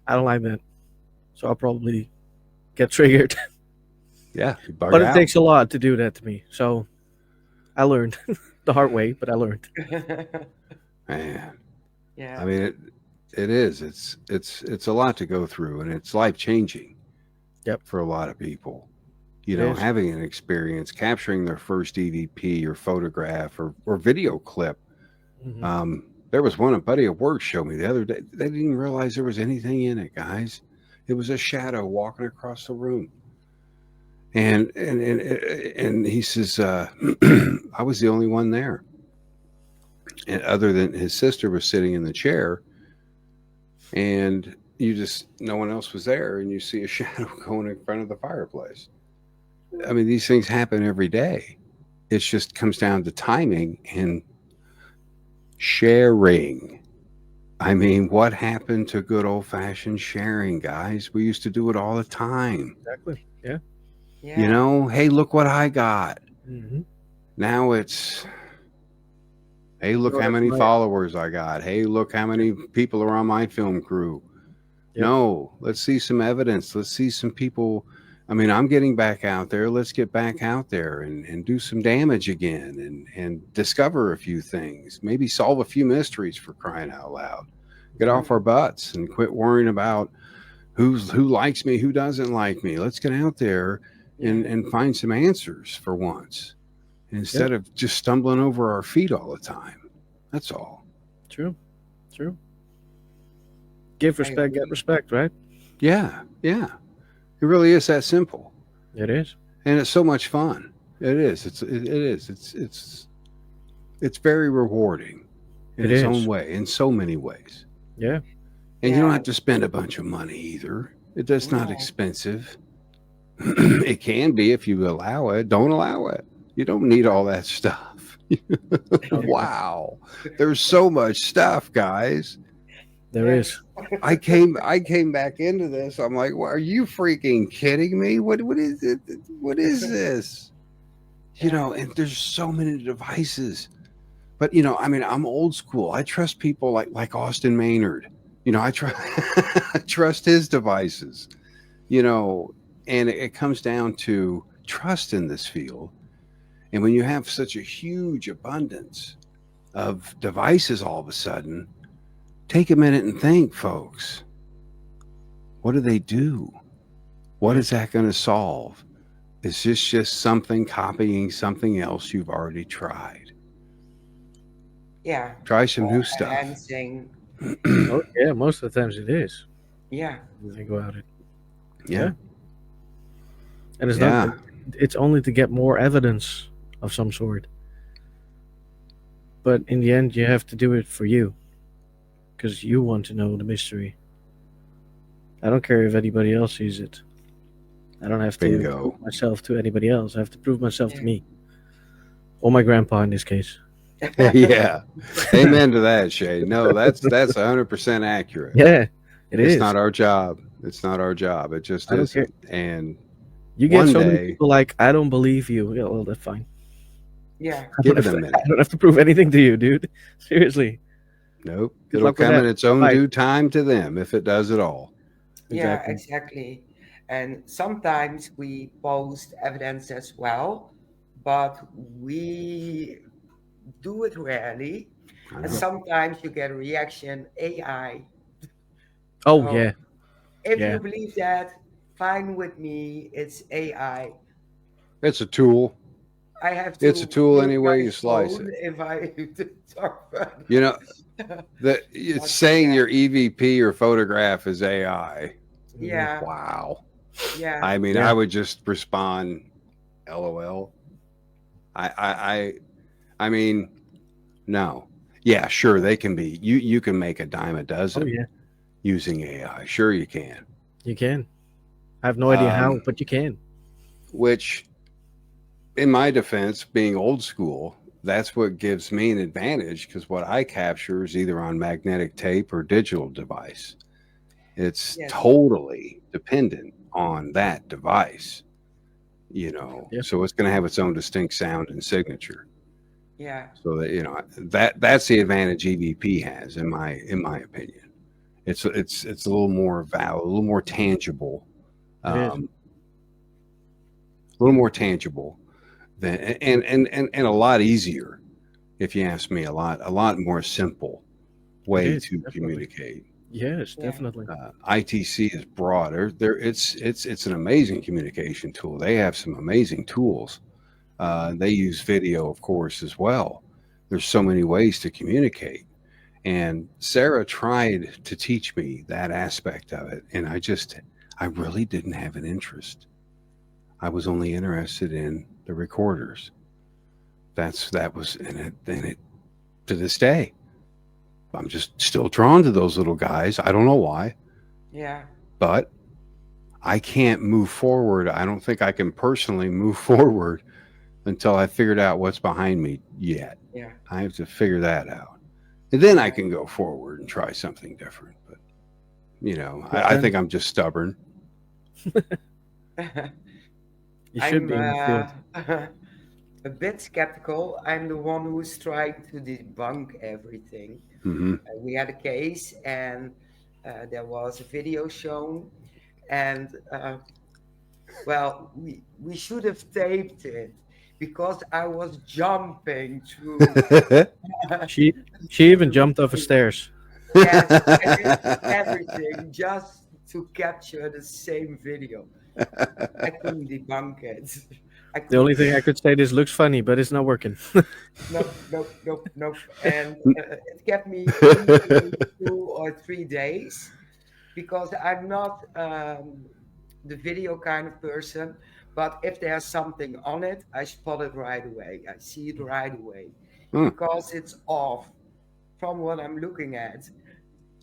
I don't like that. So I'll probably get triggered. Yeah. You bug But it out. takes a lot to do that to me. So I learned the hard way, but I learned. Man. Yeah. I mean, it is. It's a lot to go through, and it's life changing. Yep. For a lot of people. It is. Having an experience, capturing their first EVP or photograph or video clip. Mhm. There was one a buddy at work showed me the other day. They didn't even realize there was anything in it, guys. It was a shadow walking across the room. And he says, I was the only one there. And other than his sister was sitting in the chair, and no one else was there, and you see a shadow going in front of the fireplace. I mean, these things happen every day. It just comes down to timing and sharing. I mean, what happened to good old fashioned sharing, guys? We used to do it all the time. Exactly. Yeah. Yeah. Hey, look what I got. Hmm. Now it's, hey, look No, how that's many my. followers I got. Hey, look how many people are on my film crew. Yep. No, let's see some evidence. Let's see some people. I mean, I'm getting back out there. Let's get back out there and do some damage again and discover a few things. Maybe solve a few mysteries, for crying out loud. Get off our butts and quit worrying about who likes me, who doesn't like me. Let's get out there Yeah. and find some answers for once, instead of just stumbling over our feet all the time. That's all. True. True. Give I respect, get agree. respect, right? Yeah, yeah. It really is that simple. It is. And it's so much fun. It is. It is. It's very rewarding in It its own is. way, in so many ways. Yeah. And you don't Yeah. have to spend a bunch of money either. It's not No. expensive. It can be if you allow it. Don't allow it. You don't need all that stuff. No, Wow. There's so much stuff, guys. there Yeah. is. I came back into this. I'm like, well, are you freaking kidding me? What is it? What is this? Yeah. And there's so many devices. But I mean, I'm old school. I trust people like Austin Maynard. I trust I trust his devices. And it comes down to trust in this field. And when you have such a huge abundance of devices all of a sudden, take a minute and think, folks. What do they do? What Yeah. is that going to solve? Is this just something copying something else you've already tried? Yeah. Try some Or new stuff. enhancing. Oh yeah, most of the times it is. Yeah. You think about it. Yeah. Yeah. And it's not. Yeah. It's only to get more evidence of some sort. But in the end, you have to do it for you, because you want to know the mystery. I don't care if anybody else sees it. I don't have to Bingo. prove myself to anybody else. I have to prove myself to Yeah. me, or my grandpa in this case. Yeah. Amen to that, Shay. No, that's 100% accurate. Yeah, it It's is. not our job. It's not our job. It just I don't care. isn't. And You get one so many day, people like, I don't believe you. Yeah, well, that's fine. Yeah. give it a I minute. don't have to prove anything to you, dude. Seriously. Nope. Good It'll luck with come that. in its own Bye. due time to them if it does at all. Yeah, Exactly. exactly. And sometimes we post evidence as well, but we do it rarely. I And know. sometimes you get a reaction AI. Oh So yeah, if yeah. you believe that, fine with me, it's AI. It's a tool. I have It's a to tool mute any my way you slice phone it. if I talk You further. know, that it's But saying yeah, your EVP or photograph is AI. Mhm. yeah, Wow. yeah, I mean, Yeah. I would just respond, LOL. I I I I mean, no. Yeah, sure, they can be. You can make a dime a Oh dozen yeah. using AI. Sure you can. You can. I have no idea how, Um, but you can. which in my defense, being old school, that's what gives me an advantage because what I capture is either on magnetic tape or digital device. It's yes, totally dependent on that device, you know. Yeah. So it's going to have its own distinct sound and signature. yeah, So that that's the advantage EVP has in my opinion. It's a little more valid, a little more tangible, It is. a little more tangible than and a lot easier if you ask me. A lot more simple It way is to definitely. communicate. Yes, yeah, definitely. ITC is broader. It's an amazing communication tool. They have some amazing tools. They use video, of course, as well. There's so many ways to communicate. And Sarah tried to teach me that aspect of it, and I really didn't have an interest. I was only interested in the recorders. That was and it to this day. I'm just still drawn to those little guys. I don't know why, yeah, but I can't move forward. I don't think I can personally move forward until I figured out what's behind me yet. yeah, I have to figure that out. And then I yeah. can go forward and try something different. But, I Yeah. think I'm just stubborn. You should I'm be in the field. a bit skeptical. I'm the one who's trying to debunk everything. Hmm. We had a case, and there was a video shown, and well, we should have taped it because I was jumping through. She she even through, jumped off the through. stairs. Yes, I did everything just to capture the same video. I couldn't debunk it. I The only couldn't. thing I could say is looks funny, but it's not working. Nope, nope, nope, nope. And it kept me easily 2 or 3 days because I'm not the video kind of person. But if there's something on it, I spot it right away. I see it right away Hmm. because it's off from what I'm looking at.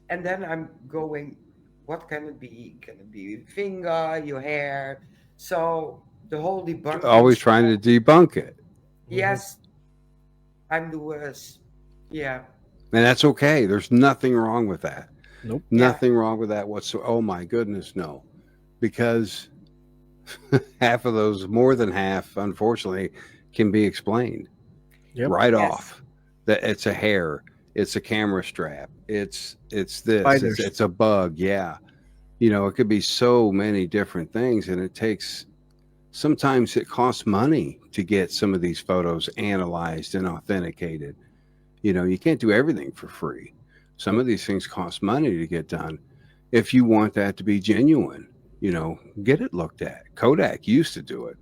And then I'm going, what can it be? Can it be your finger, your hair? So the whole debunking Always stuff, trying to debunk it. Mhm. yes, I'm the worst. Yeah, And that's okay. There's nothing wrong with that. Nope. yeah, Nothing wrong with that whatsoever. Oh my goodness, no. Because half of those, more than half, unfortunately, can be explained Yep. right yes, off. That it's a hair, it's a camera strap, it's this, Spiders. it's a bug. Yeah, it could be so many different things, and it takes. Sometimes it costs money to get some of these photos analyzed and authenticated. You can't do everything for free. Some Nope. of these things cost money to get done. If you want that to be genuine, get it looked at. Kodak used to do it.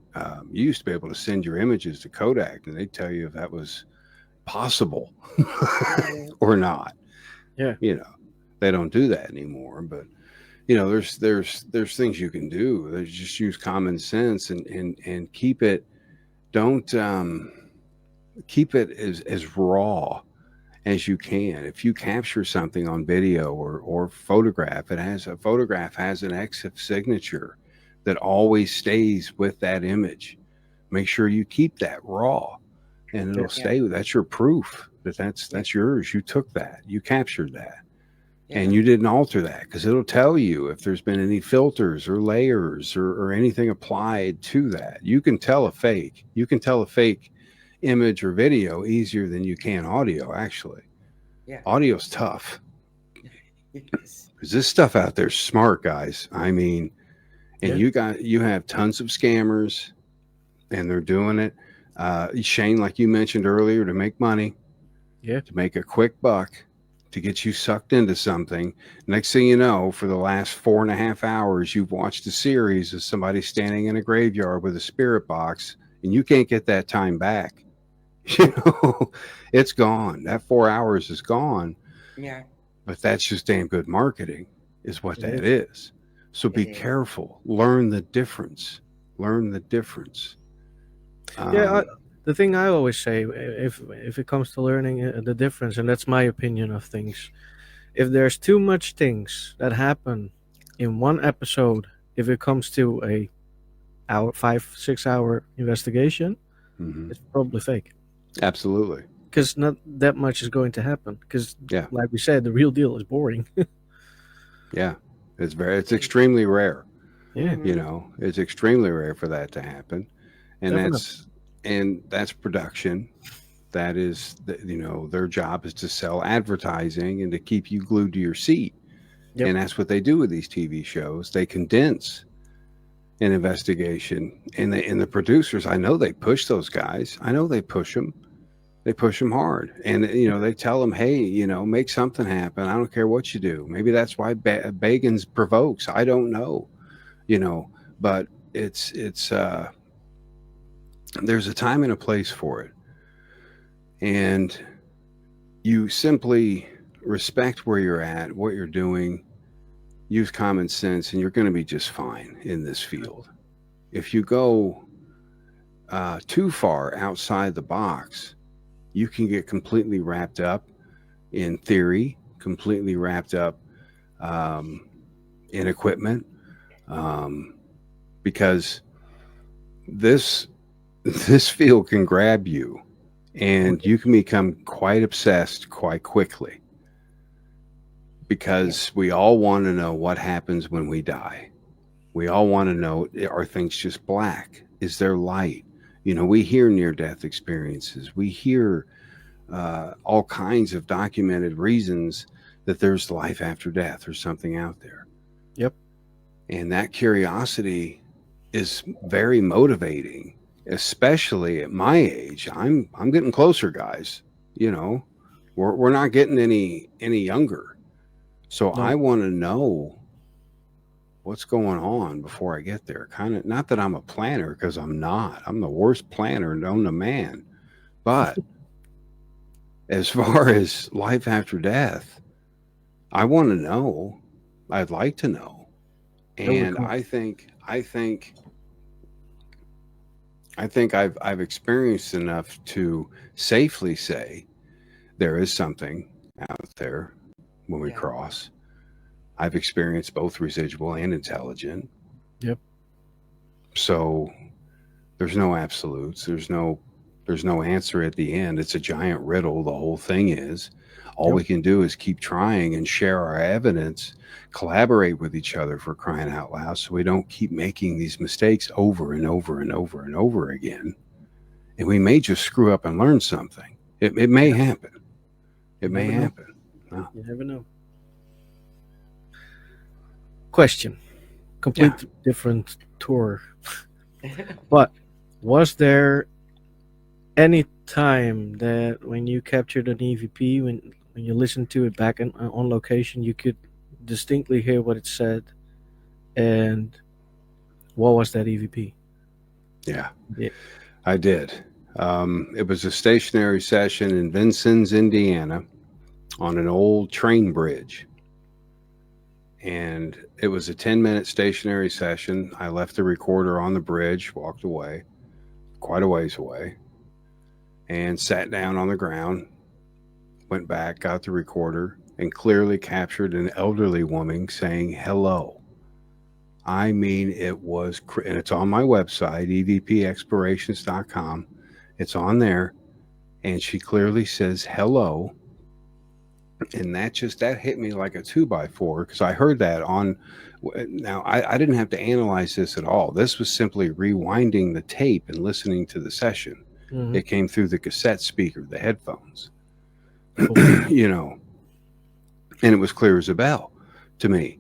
You used to be able to send your images to Kodak, and they'd tell you if that was possible Mm-hmm. or not. Yeah. You know, they don't do that anymore. But there's things you can do. There's just use common sense and keep it. Don't keep it as raw as you can. If you capture something on video or photograph, a photograph has an EXIF signature that always stays with that image. Make sure you keep that raw, and it'll Yeah. Yeah, stay. That's your proof that that's yeah, that's yours. You took that. You captured that. yeah, And you didn't alter that because it'll tell you if there's been any filters or layers or anything applied to that. You can tell a fake. You can tell a fake image or video easier than you can audio, actually. yeah. Audio's tough Yes. because this stuff out there's smart, guys. I mean, and Yeah. you have tons of scammers and they're doing it. Shane, like you mentioned earlier, to make money, Yeah. to make a quick buck, to get you sucked into something. Next thing you know, for the last 4.5 hours, you've watched a series of somebody standing in a graveyard with a spirit box, and you can't get that time back. It's gone. That 4 hours is gone. Yeah, But that's just damn good marketing, is what It that is. is. So it be is. careful. Learn the difference. Learn the difference. Yeah. Um, The thing I always say, if it comes to learning the difference, and that's my opinion of things, if there's too much things that happen in one episode, if it comes to a hour, 5 6 hour investigation, mhm. it's probably fake. Absolutely. Because not that much is going to happen. Because, Yeah. like we said, the real deal is boring. Yeah. It's It is. extremely rare. Yeah, Mm-hmm. It's extremely rare for that to happen. And definitely. that's production. That is, their job is to sell advertising and to keep you glued to your seat. Yep. And that's what they do with these TV shows. They condense an investigation, and the producers. I know they push those guys. I know they push them. They push them hard, and they tell them, "Hey, make something happen. I don't care what you do." Maybe that's why Bagans provokes. I don't know, but it's there's a time and a place for it, and you simply respect where you're at, what you're doing, use common sense, and you're going to be just fine in this field. If you go too far outside the box, you can get completely wrapped up in theory, completely wrapped up um, in equipment, um, because this this field can grab you, Oh, and you can become quite obsessed quite quickly. Yeah, Because we all want to know what happens when we die. We all want to know, are things just black? Is there light? We hear near death experiences. We hear all kinds of documented reasons that there's life after death or something out there. yep. And that curiosity is very motivating, especially at my age. I'm getting closer, guys. You know, we're not getting any younger. So No. I want to know what's going on before I get there. Kind of, not that I'm a planner, because I'm not. I'm the worst planner known to man. But as far as life after death, I want to know. I'd like to know. That would And come. I think I've experienced enough to safely say there is something out there when we yeah, cross. I've experienced both residual and intelligent. Yep. So there's no absolutes. There's no answer at the end. It's a giant riddle. The whole thing is. All Yep. we can do is keep trying and share our evidence, collaborate with each other, for crying out loud, so we don't keep making these mistakes over and over and over and over again. And we may just screw up and learn something. It may Yeah. happen. It You may never know. happen. No. You never know. Question. Yeah. Complete different tour. But was there any time that when you captured an EVP, when you listen to it back on location, you could distinctly hear what it said and what was that EVP. Yeah, Yeah. I did. It was a stationary session in Vincennes, Indiana, on an old train bridge. And it was a 10-minute stationary session. I left the recorder on the bridge, walked away, quite a ways away, and sat down on the ground, went back, got the recorder, and clearly captured an elderly woman saying hello. I mean, it was, and it's on my website, evpexplorations.com. It's on there. And she clearly says hello. And that hit me like a two by four because I heard that on. Now, I didn't have to analyze this at all. This was simply rewinding the tape and listening to the session. Hmm. It came through the cassette speaker, the headphones, Cool. you know, and it was clear as a bell to me.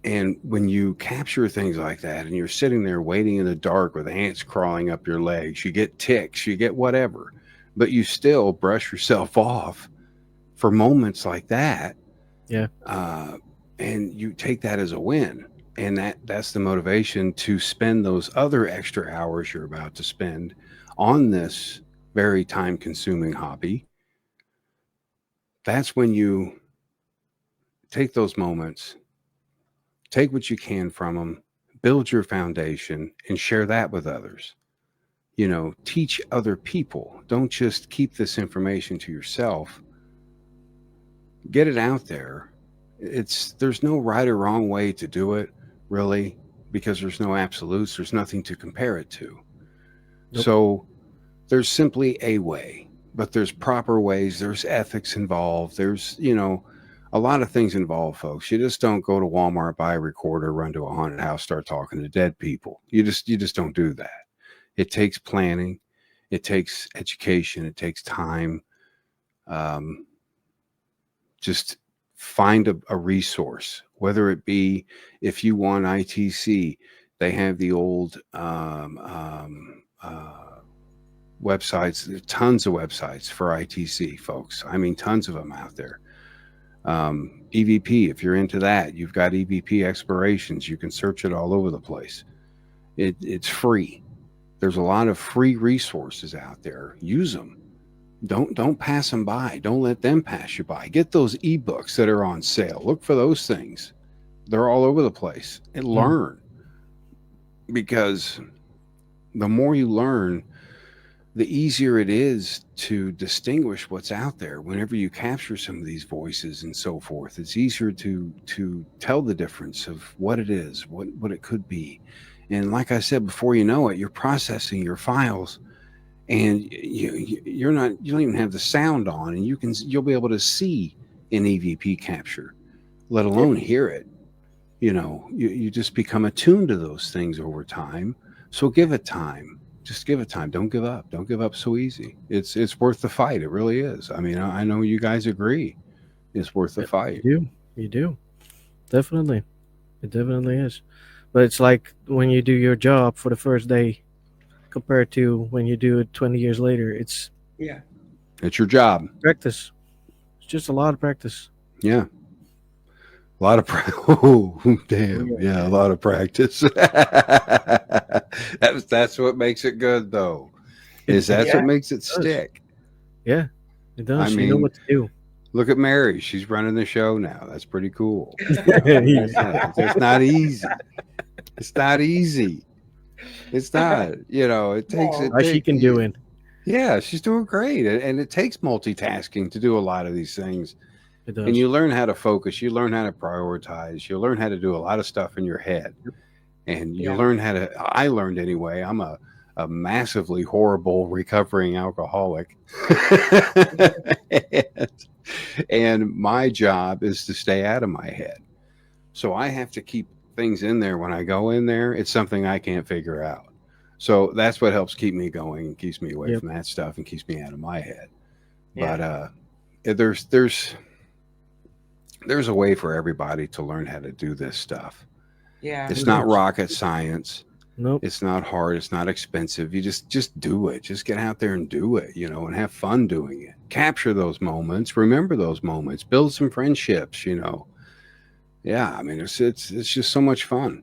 And when you capture things like that and you're sitting there waiting in the dark with ants crawling up your legs, you get ticks, you get whatever, but you still brush yourself off for moments like that. Yeah. And you take that as a win. And that's the motivation to spend those other extra hours you're about to spend on this very time consuming hobby. That's when you take those moments, take what you can from them, build your foundation, and share that with others. Teach other people. Don't just keep this information to yourself. Get it out there. There's no right or wrong way to do it, really, because there's no absolutes. There's nothing to compare it to. Nope. So there's simply a way, but there's proper ways. There's ethics involved. There's, a lot of things involved, folks. You just don't go to Walmart, buy a recorder, run to a haunted house, start talking to dead people. You just don't do that. It takes planning. It takes education. It takes time. Just find a resource, whether it be if you want ITC, they have the old websites. There's tons of websites for ITC, folks. I mean, tons of them out there. EVP, if you're into that, you've got EVP Explorations. You can search it all over the place. It's free. There's a lot of free resources out there. Use them. Don't pass them by. Don't let them pass you by. Get those ebooks that are on sale. Look for those things. They're all over the place. And learn. Because the more you learn, the easier it is to distinguish what's out there. Whenever you capture some of these voices and so forth, it's easier to tell the difference of what it is, what it could be. And like I said, before you know it, you're processing your files, and you don't even have the sound on, and you'll be able to see an EVP capture, let alone hear it. You just become attuned to those things over time. So give it time. Just give it time. Don't give up. Don't give up so easy. It's worth the fight. It really is. I mean, I know you guys agree. It's worth the fight. You do. Definitely. It definitely is. But it's like when you do your job for the first day compared to when you do it 20 years later. It's your job. practice. It's just a lot of practice. Yeah. A lot of oh, damn. Yeah, a lot of practice. That's what makes it good, though. That's what makes it stick. Yeah, it does. I You mean, know what to do. Look at Mary. She's running the show now. That's pretty cool. It's not easy. It's not easy. It's not. It takes it. She can do it. Yeah, she's doing great, and it takes multitasking to do a lot of these things. It does. And you learn how to focus. You learn how to prioritize. You learn how to do a lot of stuff in your head, and you learn how to. I learned anyway. I'm a massively horrible recovering alcoholic, and my job is to stay out of my head. So I have to keep things in there when I go in there. It's something I can't figure out. So that's what helps keep me going and keeps me away from that stuff and keeps me out of my head. But there's a way for everybody to learn how to do this stuff. Yeah. It's not rocket science. Nope. It's not hard. It's not expensive. You just do it. Just get out there and do it, and have fun doing it. Capture those moments. Remember those moments. Build some friendships. Yeah, I mean, it's just so much fun.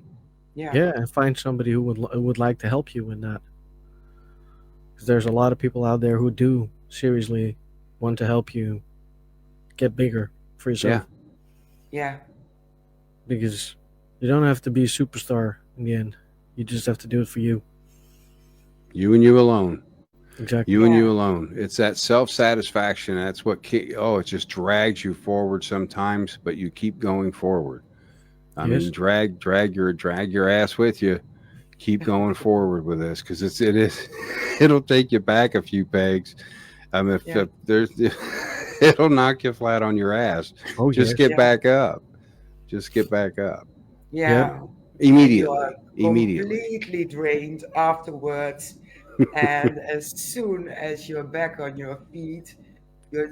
Yeah. Yeah, and find somebody who would like to help you in that. Because there's a lot of people out there who do seriously want to help you get bigger for Yeah. yourself. Yeah. Because you don't have to be a superstar in the end. You just have to do it for you. You and you alone. Exactly. You and Yeah. you alone. It's that self-satisfaction. That's what it just drags you forward sometimes, but you keep going forward. I Yes. mean, drag your ass with you. Keep going forward with this because it'll take you back a few pegs. I mean, Yeah. if there's it'll knock you flat on your ass. Oh Just yes. get Yeah. back up. Just get back up Yep. Yeah. And you are immediately. Immediately. completely drained afterwards. And as soon as you're back on your feet, you're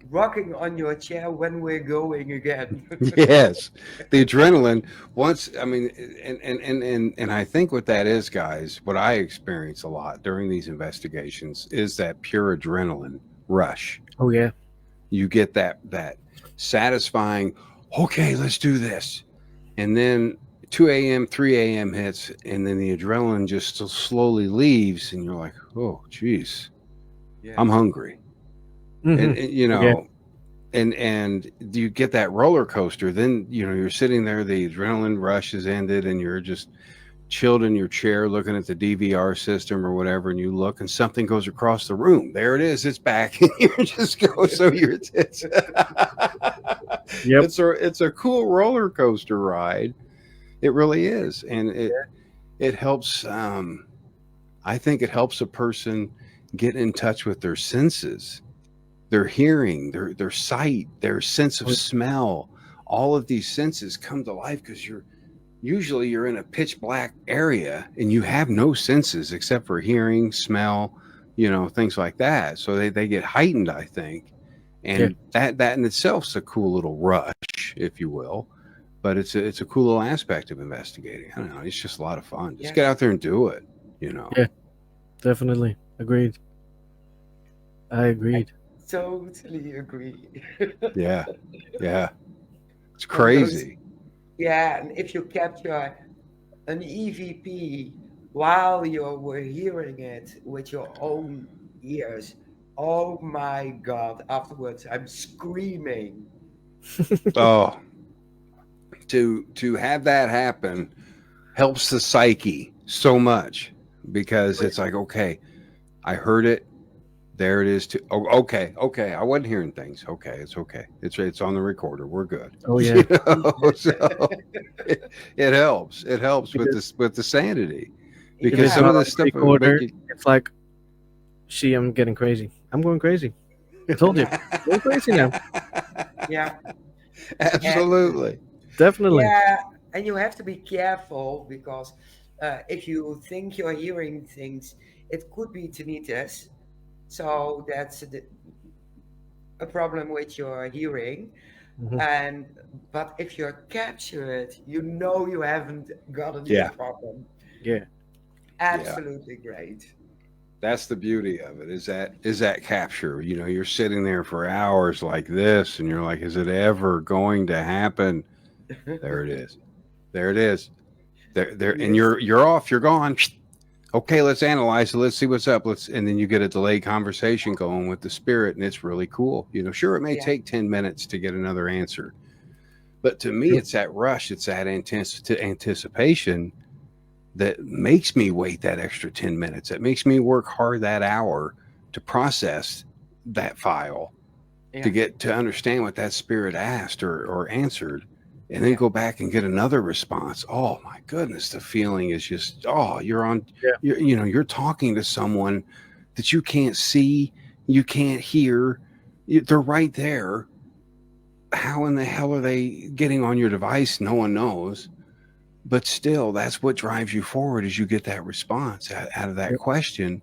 rocking on your chair when we're going again. Yes, the adrenaline. Once, I mean, and I think what that is, guys, what I experience a lot during these investigations is that pure adrenaline rush. Oh yeah. You get that satisfying. Okay, let's do this, and then 2 a.m., 3 a.m. hits, and then the adrenaline just slowly leaves, and you're like, oh, geez, Yeah. I'm hungry, Hmm. and Yeah. and you get that roller coaster. Then you're sitting there, the adrenaline rush is ended, and you're just chilled in your chair looking at the DVR system or whatever, and you look and something goes across the room. There it is, it's back. And you just go, so it's Yep. it's a cool roller coaster ride. It really is. And it helps. I think it helps a person get in touch with their senses, their hearing, their sight, their sense of smell. All of these senses come to life because you're in a pitch black area and you have no senses except for hearing, smell, things like that. So they get heightened, I think. Yeah. And that in itself is a cool little rush, if you will. But it's a cool little aspect of investigating. I don't know. It's just a lot of fun. Just Yeah. get out there and do it. Yeah. Definitely agreed. I agreed. Totally agree. Yeah. Yeah. It's And those, crazy. yeah, and if you capture an EVP while you were hearing it with your own ears, oh my God, afterwards I'm screaming. Oh, to have that happen helps the psyche so much because it's like, okay, I heard it. There it is. Oh, okay. I wasn't hearing things. Okay, it's okay. It's on the recorder. We're good. Oh yeah. So it helps. It helps with Because this with the sanity if because it's some Yeah, of not on this the stuff will make recorder, you. it's like, see, I'm getting crazy. I'm going crazy. I told you. I'm going crazy now. yeah, and Absolutely. Definitely. yeah, and you have to be careful because if you think you're hearing things, it could be tinnitus. So that's a problem with your hearing. Hmm. And but if you're captured, you know you haven't gotten the Yeah. problem. Yeah. Yeah. Absolutely great. That's the beauty of it is that capture. You're sitting there for hours like this and you're like, is it ever going to happen? There it is. There it is. There and Yes. you're off, you're gone. Okay, let's analyze it. Let's see what's up. And then you get a delayed conversation going with the spirit, and it's really cool. Sure, it may Yeah. take 10 minutes to get another answer, but to me, True. it's that rush, it's that anticipation that makes me wait that extra 10 minutes. That makes me work hard that hour to process that file, to Yeah. get to understand what that spirit asked or answered, and then Yeah. go back and get another response. Oh my goodness, the feeling is just, Yeah. you're talking to someone that you can't see, you can't hear, they're right there. How in the hell are they getting on your device? No one knows. But still, that's what drives you forward is you get that response out of that Yep. question,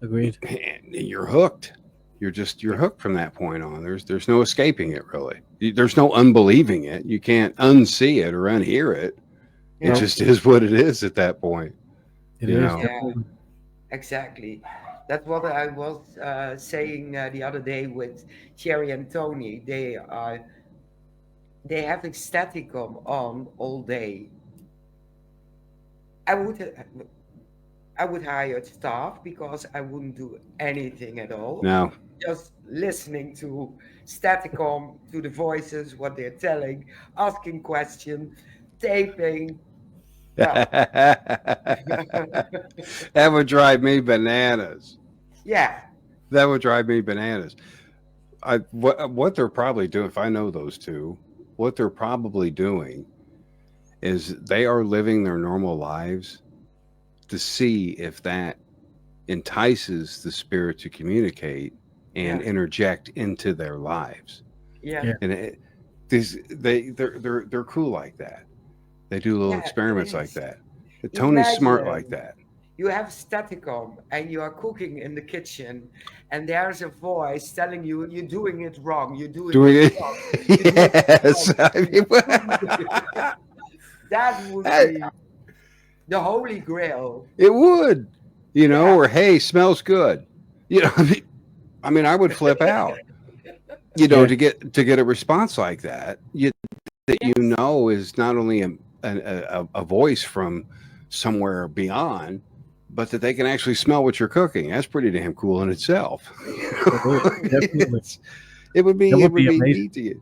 Agreed. and you're hooked. You're hooked from that point on. There's no escaping it really. There's no unbelieving it. You can't unsee it or unhear it. It Well, just is what it is at that point. it You is know. Yeah, definitely. exactly. That's what I was saying the other day with Cherry and Tony. They have a staticom on all day. I would I would hire staff because I wouldn't do anything at all. No. Just listening to staticom, to the voices, what they're telling, asking questions, taping. Well, That would drive me bananas. yeah, That would drive me bananas. What they're probably doing, if I know those two, what they're probably doing is they are living their normal lives to see if that entices the spirit to communicate and yeah, interject into their lives. yeah, Yeah. And they're cool like that. They do little yeah, it experiments like is. that. Tony's smart like Imagine that. you have staticom and you are cooking in the kitchen and there's a voice telling you you're doing it wrong, you're doing Doing it it, wrong, you're doing it wrong. yes. I mean, That would that- be the holy grail. it would, Yeah, or hey, smells good. I would flip out. Yeah. To get a response like that, that yes, is not only a voice from somewhere beyond, but that they can actually smell what you're cooking. That's pretty damn cool in itself. It is definitely. It would That be would be amazing. neat to get.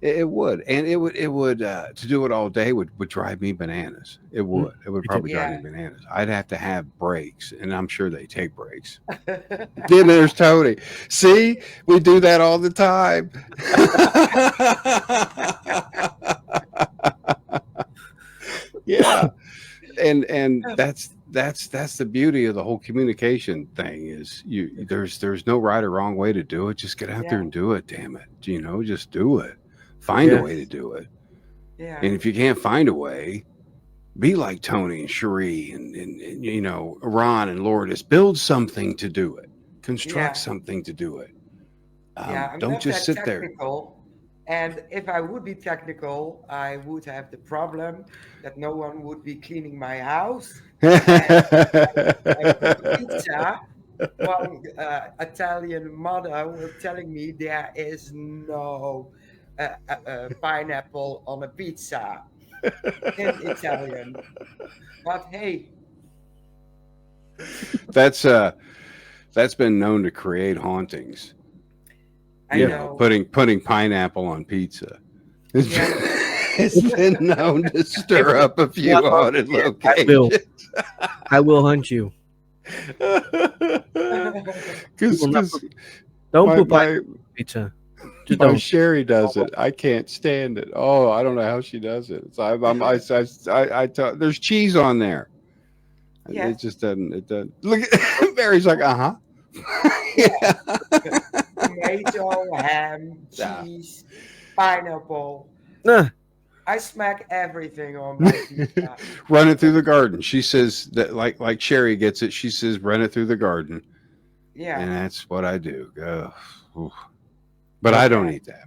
It would, and it would to do it all day would drive me bananas. It would. It would Me too. probably drive me yeah. bananas. I'd have to have breaks, and I'm sure they take breaks. Then there's Tony. See, we do that all the time. Yeah, and that's the beauty of the whole communication thing is there's no right or wrong way to do it. Just get out there Yeah, and do it. Damn it, just do it. Find a Yeah. way to do it. yeah, And if you can't find a way, be like Tony and Cherie and Ron and Lourdes. Build something to do it. Construct yeah, something to do it. yeah. I'm Don't not just that sit there. technical. And if I would be technical, I would have the problem that no one would be cleaning my house. And I cook pizza. One Italian mother was telling me there is no pineapple on a pizza in Italian. But hey, that's that's been known to create hauntings. I know. Putting pineapple on pizza. Yeah, It's been known to stir up a few Not on haunted here. I will. locations. I will hunt you. You Because will not Don't my put my pineapple on pizza. Just my don't. Sherry does it. I can't stand it. Oh, I don't know how she does it. So I tell there's cheese on there. yeah, It just doesn't. It doesn't. Look, Mary's like, uh huh. yeah. Tomato, ham, Yeah. cheese, pineapple. Nah. I smack everything on my pizza. Run it through the garden. She says that like Sherry gets it. She says run it through the garden, Yeah, and that's what I do. Oof. But Yep. I don't eat that.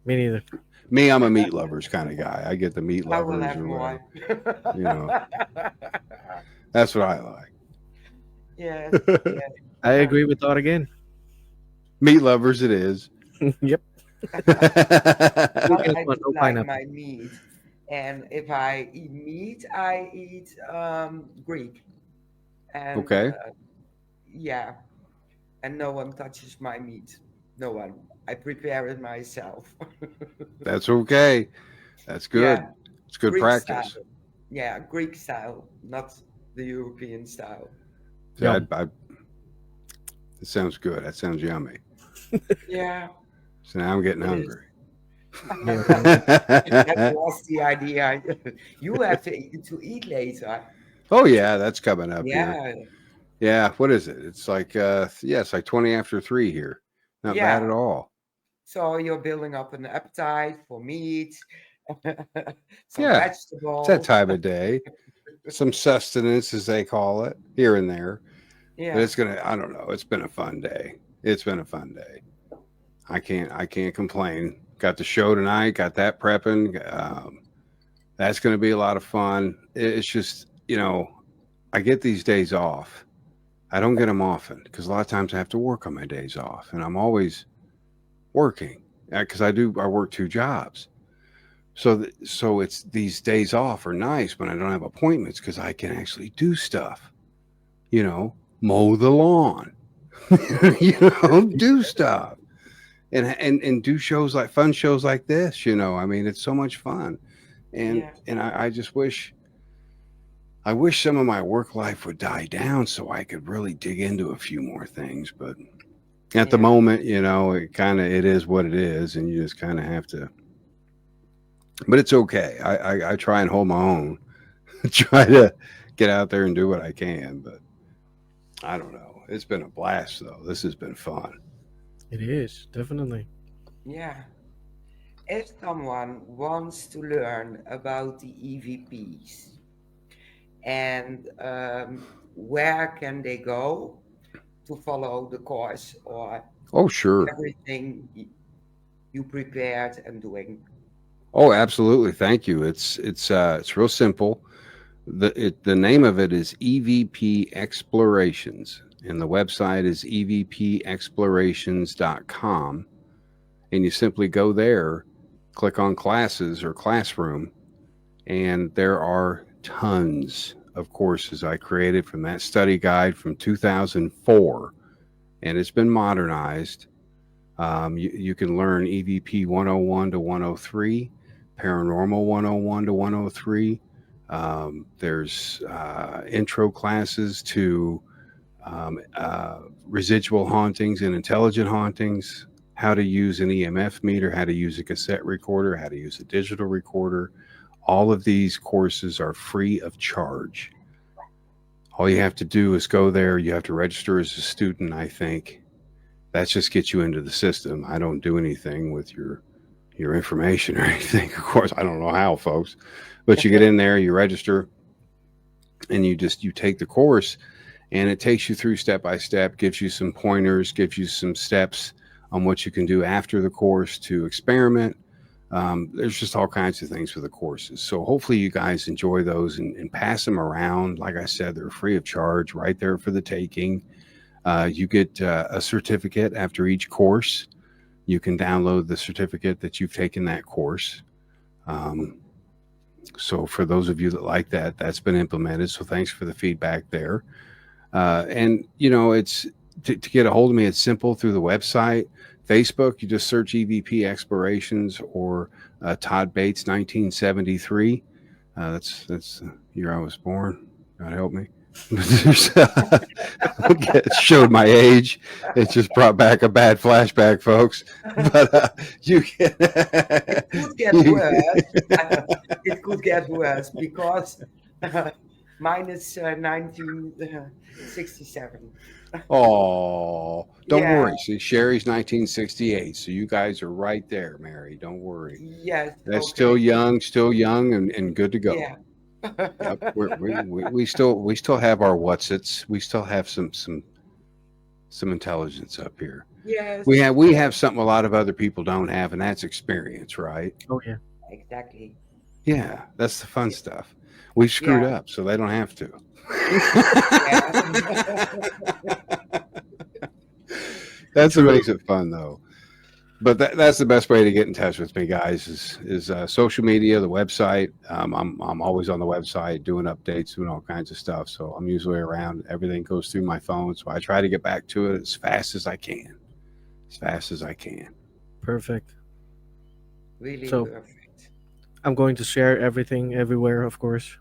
Me neither. Me, I'm a meat lovers kind of guy. I get the meat I will lovers have or more. whatever. That's what I like. Yeah, yeah. I agree with Todd again. Meat lovers, it is. Yep. But Just I want do no like pineapple. my meat. And if I eat meat, I eat Greek. And Okay. yeah, and no one touches my meat. No one. I prepare it myself. That's okay. That's good. Yeah, It's good Greek style. practice. Yeah, Greek style, not the European style. See, Yum. it sounds good. That sounds yummy. Yeah, So now I'm getting it is. hungry. That was the idea. You have to eat later. Oh yeah, that's coming up here. Yeah, Yeah, what is it? It's like it's like 20 after 3 here. Not bad yeah. at all. So you're building up an appetite for meat, some Yeah, it's that vegetables. time of day. Some sustenance as they call it here and there. But Yeah, it's gonna I don't know. It's been a fun day. It's been a fun day. I can't complain. Got the show tonight, got that prepping. That's going to be a lot of fun. It's just, I get these days off. I don't get them often because a lot of times I have to work on my days off, and I'm always working because I work two jobs. So it's these days off are nice when I don't have appointments because I can actually do stuff. Mow the lawn, do stuff, and do shows like fun shows like this. I mean, it's so much fun, and Yeah, and I just wish some of my work life would die down so I could really dig into a few more things. But at the yeah, moment, it is what it is, and you just kind of have to. But it's okay. I try and hold my own. Try to get out there and do what I can. But I don't know. It's been a blast though. This has been fun. It is definitely. yeah. If someone wants to learn about the EVPs and where can they go to follow the course or Oh sure. everything you prepared and doing? Oh absolutely. Thank you. It's real simple. The name of it is EVP Explorations, and the website is evpexplorations.com. And you simply go there, click on classes or classroom, and there are tons of courses I created from that study guide from 2004, and it's been modernized. You can learn EVP 101 to 103, Paranormal 101 to 103. There's intro classes to residual hauntings and intelligent hauntings, how to use an EMF meter, how to use a cassette recorder, how to use a digital recorder. All of these courses are free of charge. All you have to do is go there. You have to register as a student, I think. That just gets you into the system. I don't do anything with your information or anything. Of course, I don't know how, folks. But you get in there, you register, and you take the course, and it takes you through step by step, gives you some pointers, gives you some steps on what you can do after the course to experiment. There's just all kinds of things for the courses. So hopefully you guys enjoy those and pass them around. Like I said, they're free of charge right there for the taking. You get a certificate after each course. You can download the certificate that you've taken that course. So for those of you that like that, that's been implemented. So thanks for the feedback there. And it's to get a hold of me. It's simple through the website, Facebook. You just search EVP Explorations or Todd Bates 1973. That's the year I was born. God help me. It showed my age. It just brought back a bad flashback, folks. But you can. It could get worse. It could get worse because mine is 1967. Oh, don't Yeah, worry. See, Sherry's 1968, so you guys are right there, Mary. Don't worry. yes, That's okay. still young, and good to go. Yeah. Yep, we still have our whatsits. We still have some intelligence up here. We Yes, have something a lot of other people don't have, and that's experience, right? Oh yeah. exactly. Yeah, that's the fun stuff. We screwed Yeah, up, so they don't have to. yeah. That's what True. makes it fun, though. But that's the best way to get in touch with me, guys. Is social media, the website. I'm always on the website doing updates, doing all kinds of stuff. So I'm usually around. Everything goes through my phone, so I try to get back to it as fast as I can. As fast as I can. Perfect. Really So perfect. I'm going to share everything everywhere, of course.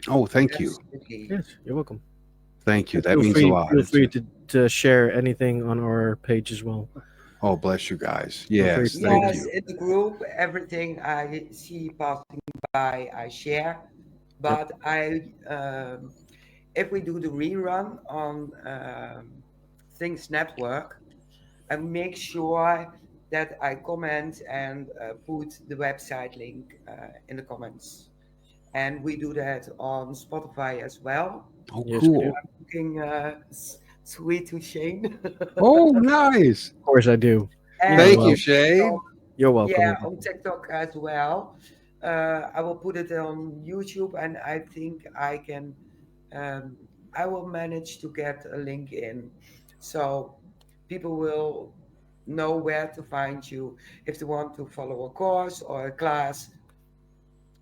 Oh, thank you, Absolutely. Yes, you're welcome. thank you. And That means a lot. feel free to share anything on our page as well. Oh, bless you guys. Feel free Yes, to do thank that. Yes, you. in the group, everything I see passing by, I share. Yep. But if we do the rerun on Things Network, I make sure that I comment and put the website link in the comments. And we do that on Spotify as well. Oh, Yes, we do. cool. Looking sweet to Shane. Oh, nice. Of course I do. You know And Thank well. you, on TikTok, Shade. You're welcome. yeah, You're on welcome. TikTok as well. I will put it on YouTube, and I think I can. Um, I will manage to get a link in, so people will know where to find you if they want to follow a course or a class.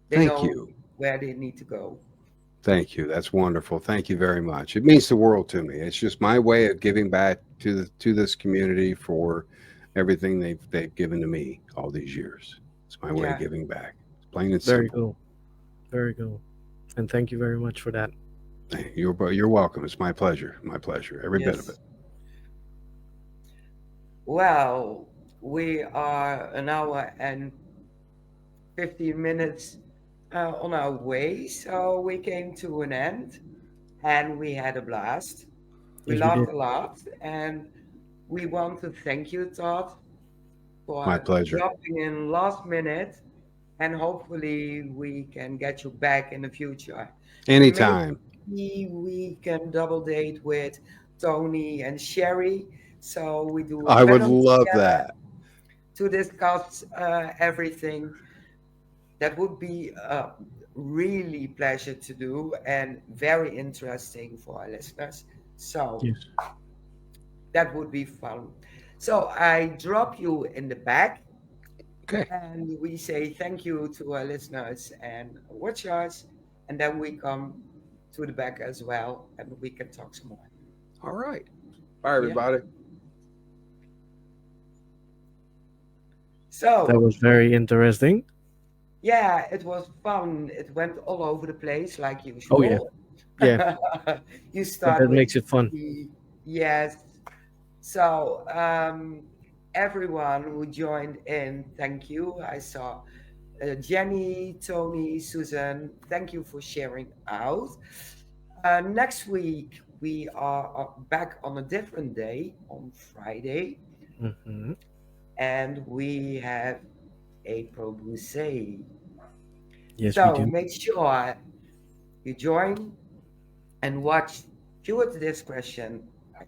They Thank know you. where they need to go. Thank you. That's wonderful. Thank you very much. It means the world to me. It's just my way of giving back to this community for everything they've given to me all these years. It's my way of Yeah. giving back. It's plain and Very simple. cool. Very cool. And thank you very much for that. You're welcome. It's my pleasure. My pleasure. Every bit of it. Yes. Well, we are an hour and 15 minutes on our way, so we came to an end and we had a blast. We Yes, we did. laughed a lot, and we want to thank you, Todd, My for pleasure. dropping in last minute, and hopefully we can get you back in the future. And maybe Anytime. we can double date with Tony and Sherry, so we do a I would panel love together that. to discuss everything. That would be a really pleasure to do and very interesting for our listeners. So Yes. that would be fun. So I drop you in the back, Okay. and we say thank you to our listeners and watchers, and then we come to the back as well, and we can talk some more. All right. Bye, Yeah. everybody. That So was very interesting. yeah, it was fun. It went all over the place like Oh yeah. usual. Yeah. You But start that with makes it fun. the yes. So everyone who joined in, thank you. I saw Jenny, Tony, Susan. Thank you for sharing out. Next week we are back on a different day on Friday, Hmm. and we have a Pro Brusset. Yes, we So do. make sure you join and watch. Viewer discretion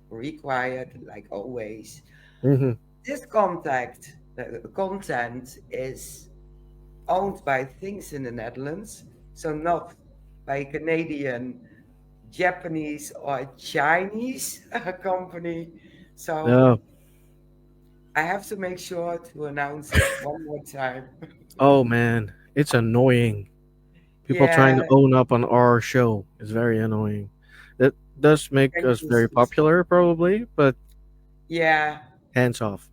required, like always. Hmm. This content is owned by Things in the Netherlands, so not by Canadian, Japanese, or Chinese company. So Oh. I have to make sure to announce it one more time. Oh man, it's annoying. People trying to Yeah, own up on our show is very annoying. That does make thank us you, very Susan. popular, probably, but Yeah, hands off.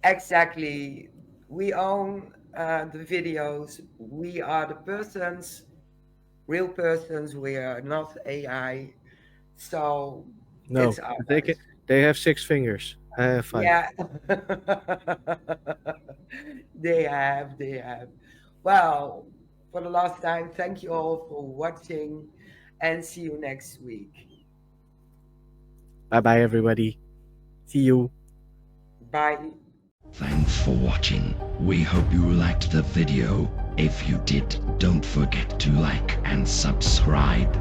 exactly. We own the videos. We are the persons, real persons. We are not AI. So it's No, they can. ours. They have 6 fingers. I have 5. Yeah. They have. Well, for the last time, thank you all for watching, and see you next week. Bye bye, everybody. See you. Bye. Thanks for watching. We hope you liked the video. If you did, don't forget to like and subscribe.